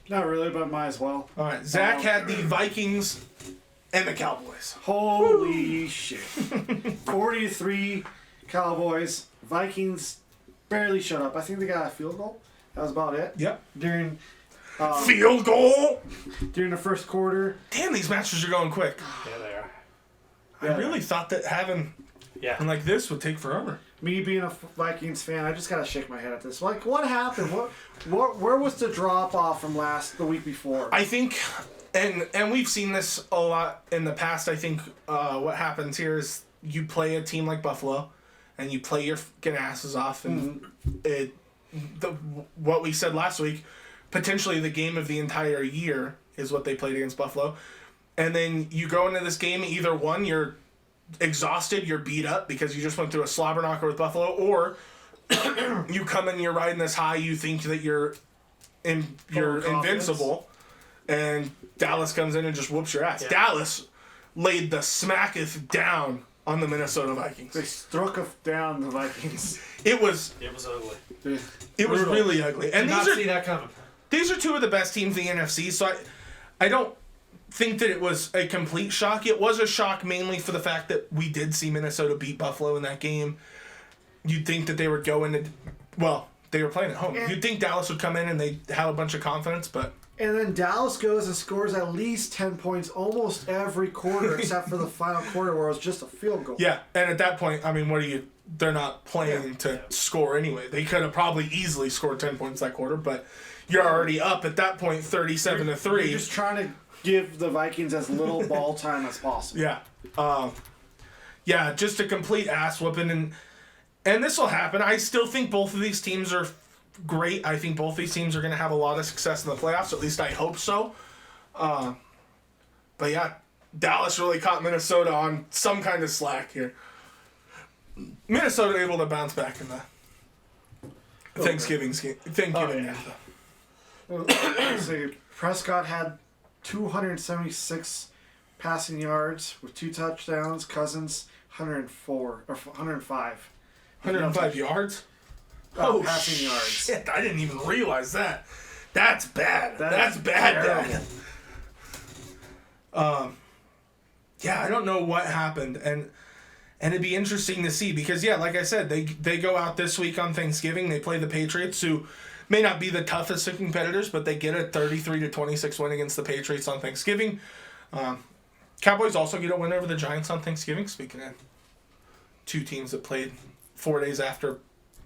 Not really, but might as well. All right. Zach had the Vikings and the Cowboys. Holy shit. 43 Cowboys. Vikings barely shut up. I think they got a field goal. That was about it. Yep. During Field goal! during the first quarter. Damn, these matches are going quick. Yeah, they are. I really thought that having Yeah. one like this would take forever. Me being a Vikings fan, I just gotta shake my head at this. Like, what happened? Where was the drop off from the week before? I think, and we've seen this a lot in the past. I think what happens here is you play a team like Buffalo, and you play your fucking asses off, and what we said last week, potentially the game of the entire year is what they played against Buffalo, and then you go into this game, either one, you're exhausted, you're beat up because you just went through a slobber knocker with Buffalo, or you come in, you're riding this high, you think that you're invincible, and Dallas comes in and just whoops your ass. Yeah. Dallas laid the smacketh down on the Minnesota Vikings. They struck down the Vikings. It was ugly. it was really ugly. And Did not see that coming. these are two of the best teams in the NFC, so I don't think that it was a complete shock. It was a shock mainly for the fact that we did see Minnesota beat Buffalo in that game. You'd think that they were going to, well, they were playing at home. You'd think Dallas would come in and they have a bunch of confidence, but And then Dallas goes and scores at least 10 points almost every quarter, except for the final quarter where it was just a field goal. yeah. And at that point, I mean, they're not playing to score anyway. They could have probably easily scored 10 points that quarter, but you're already up at that point 37-3. You're just trying to give the Vikings as little ball time as possible. Yeah. Yeah, just a complete ass whooping. And this will happen. I still think both of these teams are great. I think both these teams are going to have a lot of success in the playoffs. At least I hope so. But yeah, Dallas really caught Minnesota on some kind of slack here. Minnesota able to bounce back in the Thanksgiving yeah. Let's see. Prescott had 276 passing yards with 2 touchdowns. Cousins 104 or 105. 105 yards? Passing yards. Shit, I didn't even realize that. That's bad. That's is bad, terrible. Dad. Yeah, I don't know what happened, and it'd be interesting to see because, yeah, like I said, they go out this week on Thanksgiving. They play the Patriots, who may not be the toughest of competitors, but they get a 33-26 win against the Patriots on Thanksgiving. Cowboys also get a win over the Giants on Thanksgiving. Speaking of 2 teams that played 4 days after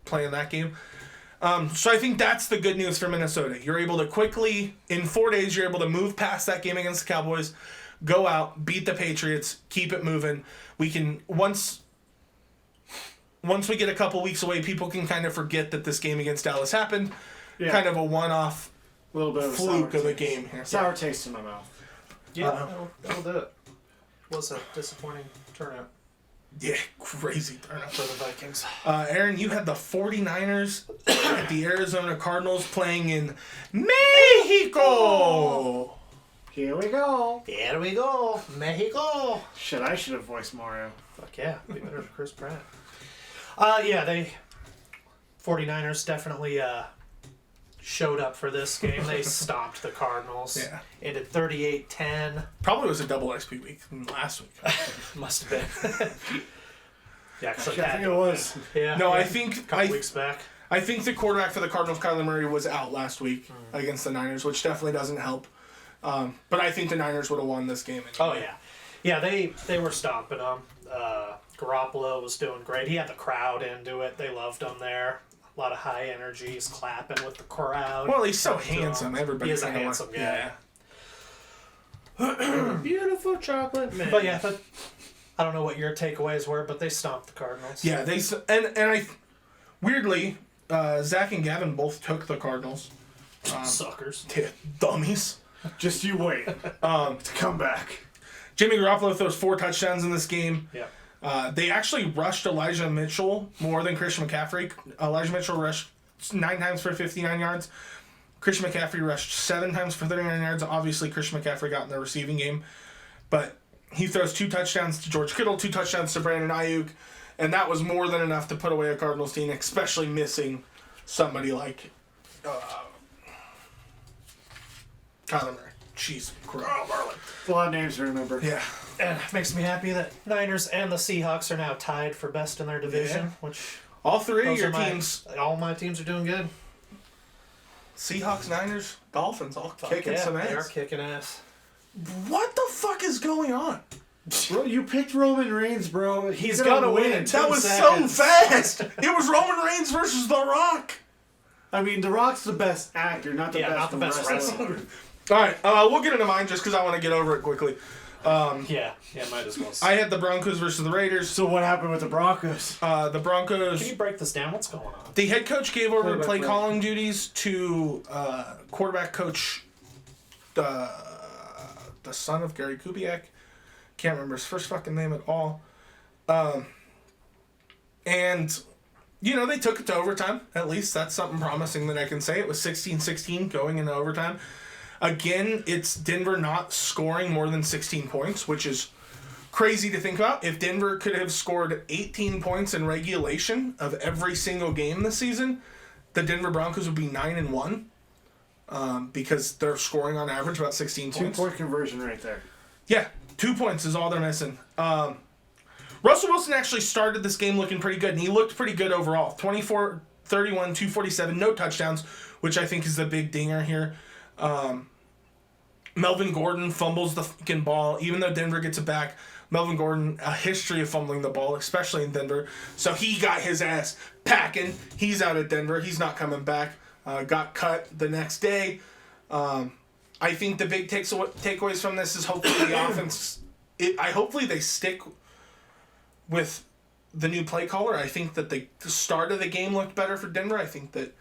playing that game. So I think that's the good news for Minnesota. You're able to quickly, in 4 days, you're able to move past that game against the Cowboys, go out, beat the Patriots, keep it moving. We can, once we get a couple weeks away, people can kind of forget that this game against Dallas happened. Yeah. Kind of a one-off A little bit of a fluke sour of a taste. game here. Sour taste in my mouth. Yeah, that'll do it. Was a disappointing turnout Yeah, crazy turnout. for the Vikings. Aaron, you had the 49ers at the Arizona Cardinals playing in Mexico. Here we go. Here we go, Mexico. Shit, I should have voiced Mario. Fuck yeah, be better than Chris Pratt. Yeah, they 49ers definitely showed up for this game. They stopped the Cardinals. Yeah. Ended 38-10. Probably was a double XP week last week. Must have been. Yeah, cause I think it was. Yeah. No, yeah. I think a couple weeks back. I think the quarterback for the Cardinals, Kyler Murray, was out last week against the Niners, which definitely doesn't help. But I think the Niners would have won this game. Oh Anyway. yeah, they were stomping them. Garoppolo was doing great. He had the crowd into it. They loved him there. A lot of high energy. He's clapping with the crowd. Well, he's so Talking to handsome. him. Everybody He is a kinda handsome guy. Beautiful chocolate man. But yeah, I don't know what your takeaways were, but they stomped the Cardinals. Yeah, weirdly, Zach and Gavin both took the Cardinals. Suckers. Dummies. Just you wait. To come back. Jimmy Garoppolo throws 4 touchdowns in this game. Yeah. They actually rushed Elijah Mitchell more than Christian McCaffrey. Elijah Mitchell rushed 9 times for 59 yards. Christian McCaffrey rushed 7 times for 39 yards. Obviously, Christian McCaffrey got in the receiving game. But he throws 2 touchdowns to George Kittle, 2 touchdowns to Brandon Ayuk. And that was more than enough to put away a Cardinals team, especially missing somebody like Kyler Murray. Jeez. A lot of names to remember. Yeah. And it makes me happy that Niners and the Seahawks are now tied for best in their division, Yeah. which All 3 of those your are teams, all my teams are doing good. Seahawks, Niners, Dolphins, all kicking Yeah, some they are ass. kicking ass. What the fuck is going on? Bro, you picked Roman Reigns, bro. He's gonna win in 2 That was seconds. so fast. It was Roman Reigns versus The Rock. I mean, The Rock's the best actor, not the Yeah, best, not the best wrestler. wrestler. All right, we'll get into mine just because I want to get over it quickly. Yeah, might as well. I had the Broncos versus the Raiders. So what happened with the Broncos? The Can Broncos, you break this down? What's going on? the head coach gave over Quarterback play play. calling duties to quarterback coach, the son of Gary Kubiak. Can't remember his first fucking name at all. And, they took it to overtime. At least that's something promising that I can say. It was 16-16 going into overtime. Again, it's Denver not scoring more than 16 points, which is crazy to think about. If Denver could have scored 18 points in regulation of every single game this season, the Denver Broncos would be 9-1 because they're scoring on average about 16 points. 2-point conversion right there. Yeah, 2 points is all they're missing. Russell Wilson actually started this game looking pretty good, and he looked pretty good overall. 24, 31, 247, no touchdowns, which I think is the big dinger here. Melvin Gordon fumbles the fucking ball. Even though Denver gets it back, Melvin Gordon, a history of fumbling the ball, especially in Denver. So he got his ass packing. He's out of Denver. He's not coming back. Got cut the next day. I think the big takeaways from this is hopefully the offense. Hopefully they stick with the new play caller. I think that the start of the game looked better for Denver. I think that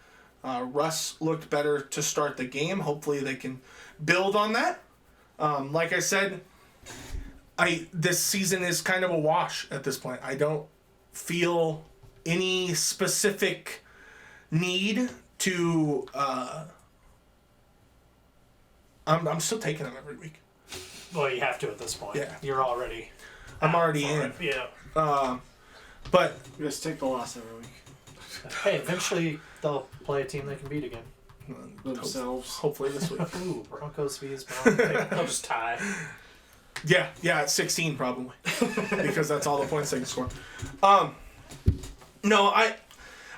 Russ looked better to start the game. Hopefully they can build on that. Like I said, this season is kind of a wash at this point. I don't feel any specific need to. I'm still taking them every week. Well, you have to at this point. Yeah. You're already. I'm already for in. it. Yeah. But You just take the loss every week. Hey, eventually they'll play a team they can beat again. Themselves. hopefully this week. Ooh, Broncos vs. Broncos. They'll just tie. Yeah, at 16 probably, because that's all the points they can score. No, I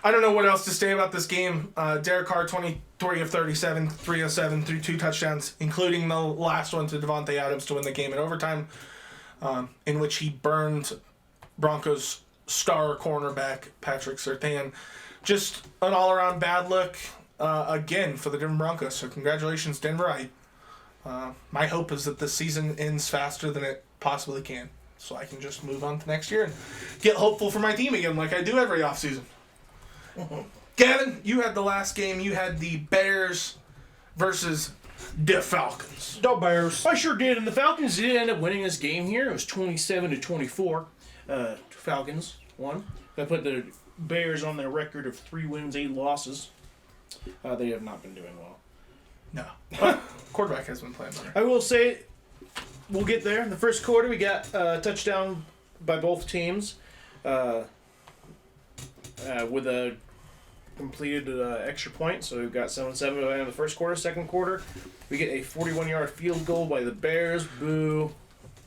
don't know what else to say about this game. Derek Carr, 23 of 37, 307 through 2 touchdowns, including the last one to Devontae Adams to win the game in overtime, in which he burned Broncos star cornerback Patrick Surtain. Just an all-around bad look again for the Denver Broncos. So congratulations, Denver. My hope is that this season ends faster than it possibly can, so I can just move on to next year and get hopeful for my team again, like I do every offseason. Gavin, you had the last game. You had the Bears versus the Falcons. The Bears. I sure did, and the Falcons did end up winning this game here. It was 27-24. Falcons won. That put the Bears on their record of 3 wins, 8 losses. They have not been doing well. No. But quarterback has been playing better. I will say, we'll get there. In the first quarter, we got a touchdown by both teams with a completed extra point. So we've got 7-7 in the first quarter. Second quarter, we get a 41-yard field goal by the Bears. Boo.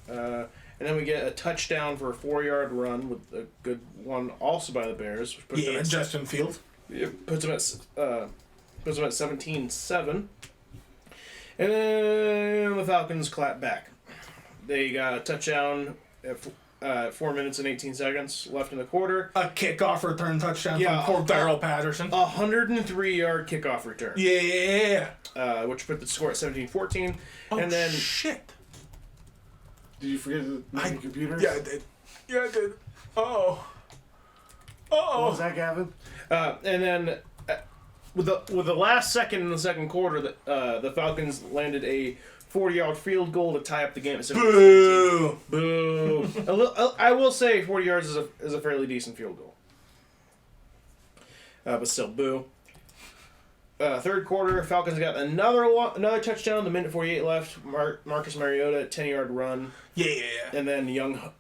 And then we get a touchdown for a 4-yard run with a good one also by the Bears. Which puts them at Justin Fields. It puts them at 17-7. And then the Falcons clap back. They got a touchdown at 4 minutes and 18 seconds left in the quarter. A kickoff return touchdown from poor Darrell Patterson. 103-yard kickoff return. Yeah. Which put the score at 17-14. Oh, and then shit. Did you forget the computers? Yeah, I did. Oh. What was that, Gavin? and then with the last second in the second quarter, the Falcons landed a 40-yard field goal to tie up the game at 17-15. Boo. Boo. I will say 40 yards is a fairly decent field goal. But still, boo. Third quarter, Falcons got another touchdown. The minute 48 left. Marcus Mariota, 10-yard run. Yeah. And then Young Ho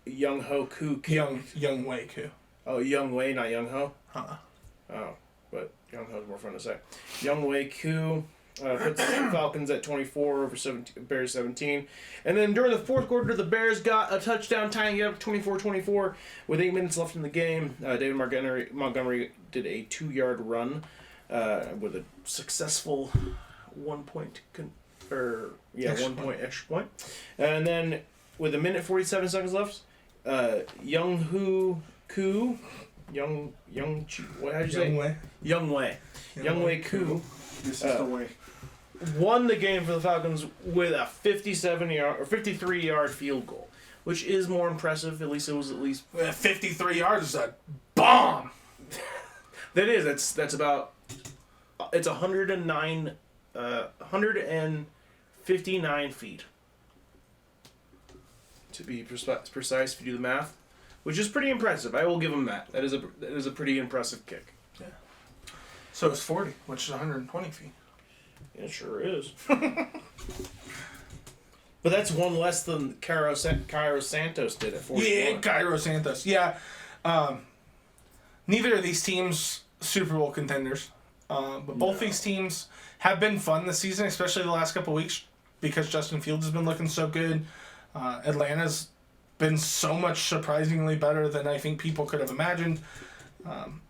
Koo. Young Wei Koo. Oh, Young Wei, not Young Ho. Uh-uh. Oh, but Young Ho's more fun to say. Young Wei Koo puts the Falcons at 24 over Bears 17. And then during the fourth quarter, the Bears got a touchdown tying it up 24-24 with 8 minutes left in the game. David Montgomery did a 2-yard run with a successful 1 point extra point. And then with a minute 47 seconds left, Young Wei. Young Wei Koo. This is the way. Won the game for the Falcons with a 53-yard field goal, which is more impressive. At least it was 53 yards is a bomb. That is. That's about. It's 159 feet. To be precise, if you do the math, which is pretty impressive. I will give him that. That is a pretty impressive kick. Yeah. So it's 40, which is 120 feet. It sure is. But that's one less than Cairo Santos did at 41. Yeah, Cairo Santos. Yeah. Neither of these teams Super Bowl contenders. But both these teams have been fun this season, especially the last couple of weeks, because Justin Fields has been looking so good. Atlanta's been so much surprisingly better than I think people could have imagined.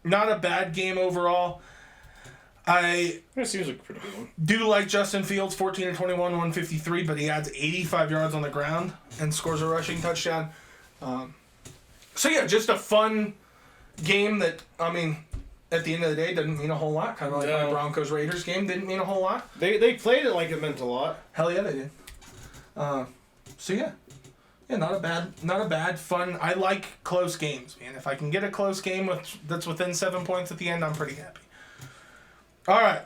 Not a bad game overall. It seems like a pretty good one. Do like Justin Fields, 14 of 21, 153, but he adds 85 yards on the ground and scores a rushing touchdown. So yeah, just a fun game that, I mean, at the end of the day, doesn't mean a whole lot. Kind of like my Broncos-Raiders game didn't mean a whole lot. They played it like it meant a lot. Hell yeah, they did. So yeah, not a bad fun. I like close games, man. If I can get a close game that's within 7 points at the end, I'm pretty happy. All right,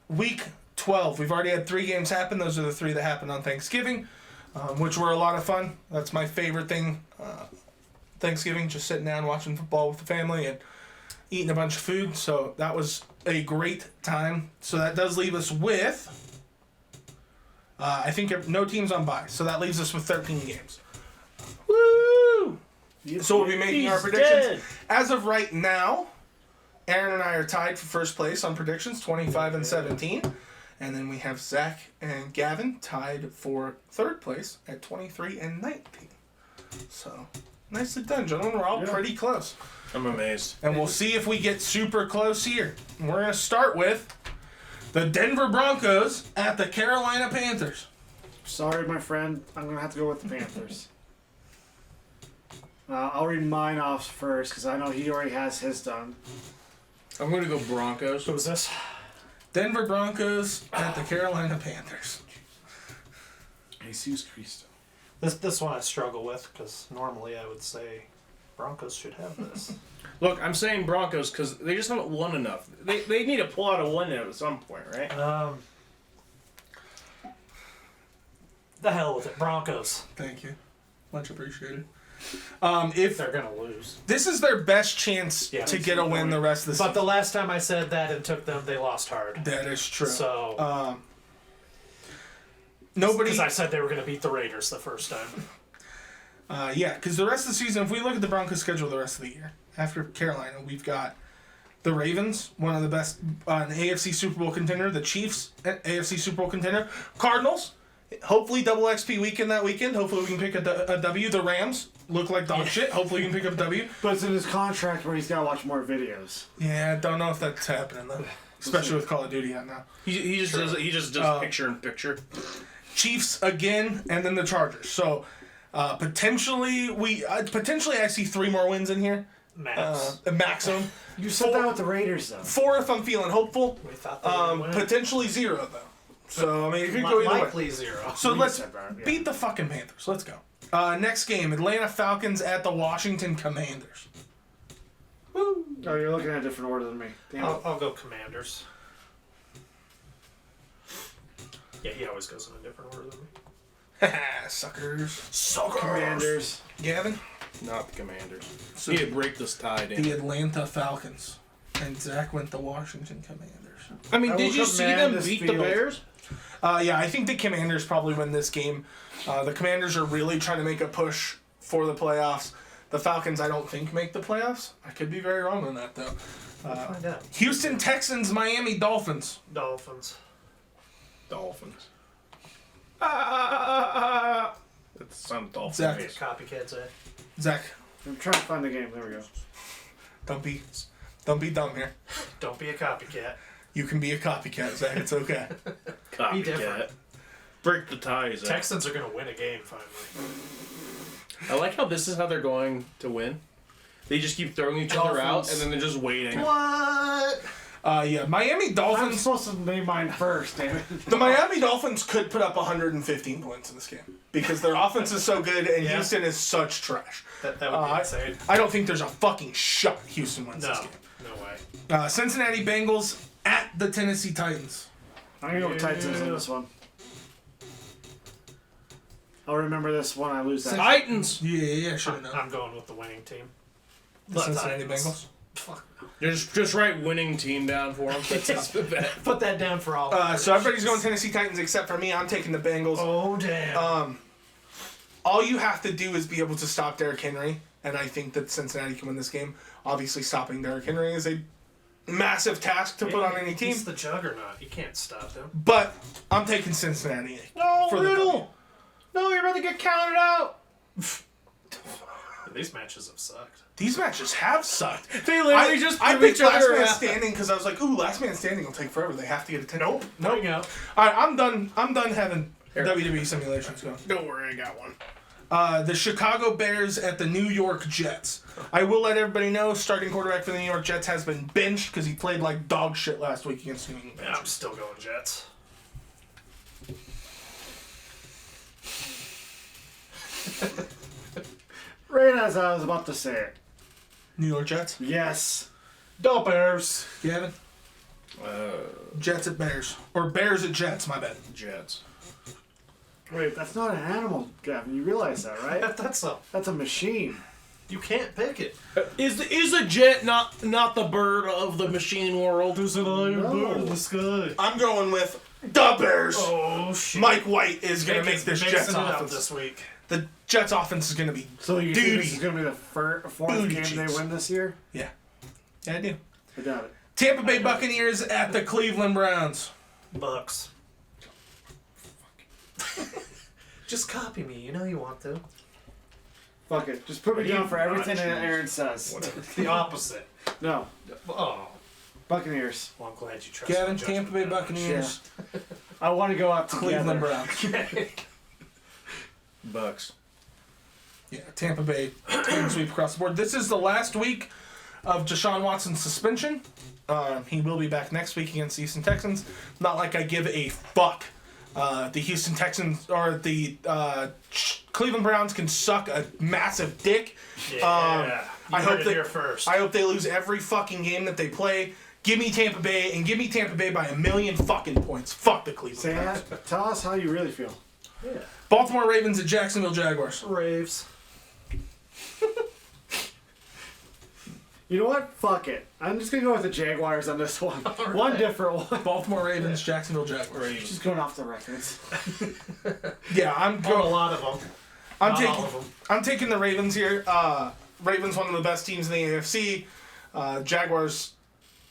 week 12. We've already had 3 games happen. Those are the 3 that happened on Thanksgiving, which were a lot of fun. That's my favorite thing. Thanksgiving, just sitting down watching football with the family and eating a bunch of food. So that was a great time. So that does leave us with, I think no teams on bye. So that leaves us with 13 games. Woo! So we'll be making our predictions. As of right now, Aaron and I are tied for first place on predictions, 25 and 17. And then we have Zach and Gavin tied for third place at 23 and 19. So, nicely done, gentlemen. We're all pretty close. I'm amazed. And we'll see if we get super close here. We're going to start with the Denver Broncos at the Carolina Panthers. Sorry, my friend. I'm going to have to go with the Panthers. I'll read mine off first because I know he already has his done. I'm going to go Broncos. Who was this? Denver Broncos at the Carolina Panthers. Jesus Cristo. This one I struggle with because normally I would say Broncos should have this. Look, I'm saying Broncos because they just haven't won enough. They need to pull out a win at some point, right? The hell with it, Broncos. Thank you. Much appreciated. If they're gonna lose, This is their best chance to get a win the rest of the season. but the last time I said that and took them, they lost hard. That is true. So Nobody. because I said they were gonna beat the Raiders the first time. Yeah, because the rest of the season, if we look at the Broncos' schedule the rest of the year, after Carolina, we've got the Ravens, one of the best, an AFC Super Bowl contender, the Chiefs, AFC Super Bowl contender, Cardinals, hopefully double XP weekend that weekend. Hopefully we can pick a W. The Rams look like dog shit. Hopefully we can pick up a W. But it's in his contract where he's got to watch more videos. Yeah, don't know if that's happening though, especially with Call of Duty out now. He just does picture in picture. Chiefs again, and then the Chargers. So potentially I see 3 more wins in here. Maximum. You said that with the Raiders, though. 4 if I'm feeling hopeful. We thought they would win. Potentially 0 though. So I mean, it could go either way. Likely 0. So You let's said that, yeah. beat the fucking Panthers. Let's go. Next game, Atlanta Falcons at the Washington Commanders. Oh, you're looking at a different order than me. Damn it. I'll go Commanders. Yeah, he always goes in a different order than me. Suckers. Commanders. Gavin? Not the Commanders. So Need to break this tie down. the Atlanta Falcons. And Zach went the Washington Commanders. I mean, I did will you see command them this beat the field. Bears? Yeah, I think the Commanders probably win this game. The Commanders are really trying to make a push for the playoffs. The Falcons, I don't think, make the playoffs. I could be very wrong on that, though. Find out. Houston Texans, Miami Dolphins. Dolphins. Dolphins. That's some Dolphins. Zach. Be a copycat, Zach. Zach, I'm trying to find the game. There we go. don't be dumb here. Don't be a copycat. You can be a copycat, Zach. It's okay. Be different. Copycat. Break the ties. Zach. Texans are going to win a game finally. I like how this is how they're going to win. They just keep throwing each other out, and then they're just waiting. What? Yeah, Miami I'm Dolphins. supposed to name mine first, damn it. The Miami Dolphins could put up 115 points in this game because their offense is so good and Yeah. Houston is such trash. That would be insane. I don't think there's a fucking shot Houston wins this No. game. No way. Cincinnati Bengals at the Tennessee Titans. I'm going to go with Titans on this one. I'll remember this when I lose that. Titans. Yeah, should have known. I'm going with the winning team. The Cincinnati Bengals. Fuck. Just write winning team down for them. That's the bet. Put that down for all. So everybody's going Tennessee Titans except for me. I'm taking the Bengals. Oh damn. All you have to do is be able to stop Derrick Henry, and I think that Cincinnati can win this game. Obviously, stopping Derrick Henry is a massive task to put on any team, He's the juggernaut. You can't stop him. but I'm taking Cincinnati. No, For the Riddle. No, you're about to get counted out. These matches have sucked. These matches have sucked. They literally just I threw picked each Last other Man out. Standing because I was like, ooh, Last Man Standing will take forever. They have to get a 10. Nope. There you go. All right, I'm done. I'm done having WWE simulations go. Don't worry, I got one. The Chicago Bears at the New York Jets. I will let everybody know, starting quarterback for the New York Jets has been benched because he played like dog shit last week against New England. Yeah, I'm still going Jets. Right as I was about to say it. New York Jets. Yes. The Bears. Gavin? Jets at Bears. Or Bears at Jets, my bad. Jets. Wait, that's not an animal, Gavin. You realize that, right? That's a. That's a machine. You can't pick it. Is a jet not the bird of the machine world? There's an iron bird in the sky. I'm going with the Bears. Oh shit! Mike White is going to make this Jets offense. this week. The Jets offense is going to be So you think this is duty. going to be the fourth Booty game they cheeks. win this year? Yeah, I do. I doubt it. Tampa Bay Buccaneers at the Cleveland Browns. Bucks. Just copy me. You know you want to. Fuck it. Just put me down for everything that Aaron says. It's the opposite. No. Oh. Buccaneers. Well, I'm glad you trust Gavin, my Tampa Bay judgment now. Buccaneers. I want to go up to Cleveland together. Browns. Bucks. Yeah, Tampa Bay clean sweep across the board. This is the last week of Deshaun Watson's suspension. He will be back next week against the Houston Texans. Not like I give a fuck. The Houston Texans or the Cleveland Browns can suck a massive dick. Yeah. I hope they they here first. I hope they lose every fucking game that they play. Give me Tampa Bay and give me Tampa Bay by 1,000,000 fucking points. Fuck the Cleveland Say Browns. that. Tell us how you really feel. Yeah. Baltimore Ravens at Jacksonville Jaguars. Raves. You know what? Fuck it. I'm just gonna go with the Jaguars on this one. One different one. Baltimore Ravens, Jacksonville Jaguars. Just going off the records. Yeah, I'm A going. lot of them. I'm Not taking. all of them. I'm taking the Ravens here. Ravens, one of the best teams in the AFC. Jaguars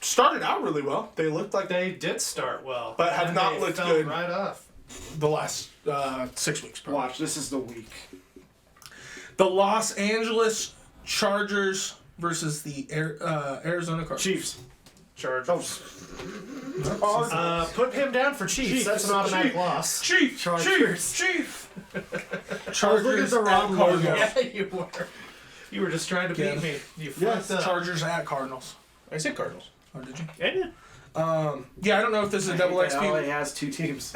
started out really well. They looked like They did start well, But have and not they looked fell good. right off. the last 6 weeks. Probably. Watch, this is the week. The Los Angeles Chargers versus the Arizona Cardinals. Chiefs. Chargers. Oh, Put him down for Chiefs. Chiefs. That's an automatic Chiefs. loss. Chief, Chargers. Chief. Chargers Chargers at the at wrong Cardinals. logo. Yeah, you were. You were just trying to Yeah. beat me. You Yes. fucked up. Chargers at Cardinals. I said Cardinals. Oh, did you? Yeah. Yeah, I don't know if this is a double XP. LA has two teams.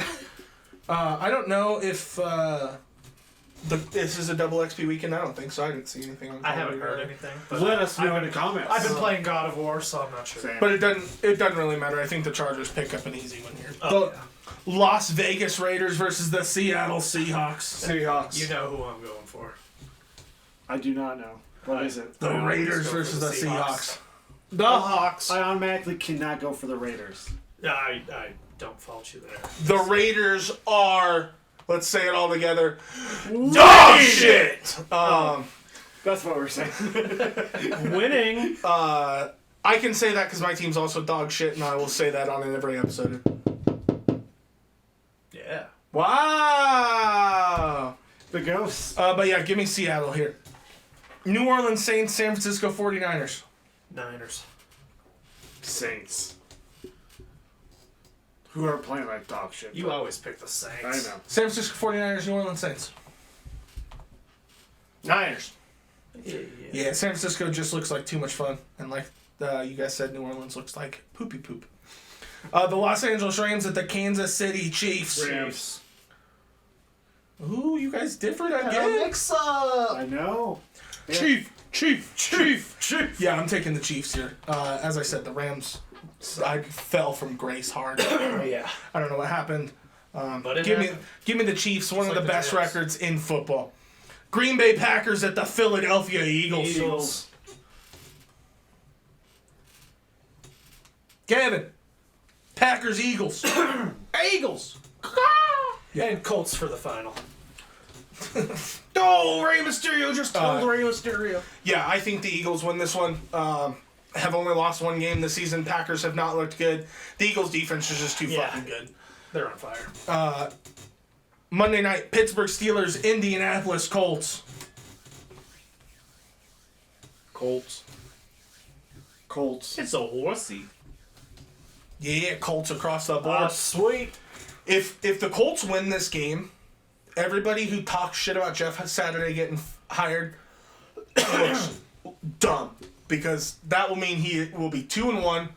I don't know if this is a double XP weekend. I don't think so. I didn't see anything on. I haven't Twitter. heard anything. But Let us know in the comments. I've been playing God of War, so I'm not sure. Same. But it doesn't really matter. I think the Chargers pick up an easy one here. Oh, The Las Vegas Raiders versus the Seattle Seahawks. Seahawks. You know who I'm going for. I do not know. What is it? The I always Raiders go for versus the the Seahawks. The Hawks. I automatically cannot go for the Raiders. I don't fault you there. The Raiders are, let's say it all together, dog shit. That's what we're saying. Winning. I can say that because my team's also dog shit, and I will say that on every episode. Yeah. Wow. The Ghosts. But yeah, give me Seattle here. New Orleans Saints, San Francisco 49ers. Niners. Saints. Who are playing like dog shit. You always pick the Saints. I know. San Francisco 49ers, New Orleans Saints. Niners. Yeah, San Francisco just looks like too much fun. And like you guys said, New Orleans looks like poopy poop. The Los Angeles Rams at the Kansas City Chiefs. Rams. Ooh, you guys different again? Mix up. I know. Chief. Yeah, I'm taking the Chiefs here. As I said, the Rams, I fell from grace hard. Yeah. I don't know what happened. But it Give happened. me the Chiefs, one of like the the best Jets. records in football. Green Bay Packers at the Philadelphia Eagles. Gavin. Packers Eagles. Eagles. And Colts for the final. Oh, Rey Mysterio just told Rey Mysterio. Yeah, I think the Eagles win this one. Have only lost one game this season. Packers have not looked good. The Eagles defense is just too Yeah. fucking good. They're on fire. Monday night, Pittsburgh Steelers, Indianapolis Colts. Colts. Colts. It's a horsey. Yeah, Colts across the board. Sweet. If the Colts win this game, everybody who talks shit about Jeff Saturday getting hired looks dumb, because that will mean he will be 2-1.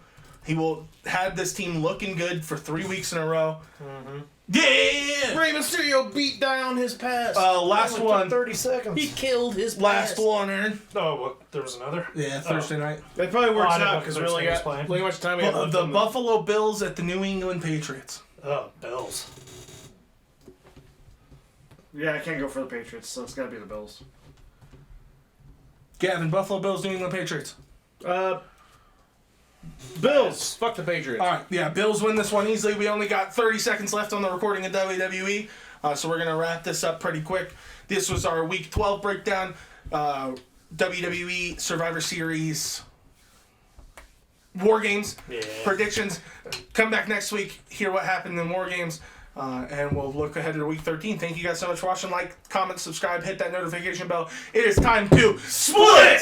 He will have this team looking good for 3 weeks in a row. Mm-hmm. Yeah. Rey Mysterio beat down his past. Last Only one. took 30 seconds. He killed his Last past. one, Aaron. Oh, what? There was another? Yeah, Thursday night. That probably works I didn't know out because we Thursday only was got playing. look how much time we have left The on Buffalo Bills at the New England Patriots. Oh, Bills. Yeah, I can't go for the Patriots, so it's got to be the Bills. Gavin, Buffalo Bills, New England Patriots. Bills. Fuck the Patriots. All right, yeah, Bills win this one easily. We only got 30 seconds left on the recording of WWE, so we're going to wrap this up pretty quick. This was our Week 12 breakdown. WWE Survivor Series WarGames predictions. Come back next week, hear what happened in WarGames, and we'll look ahead to Week 13. Thank you guys so much for watching. Like, comment, subscribe, hit that notification bell. It is time to split!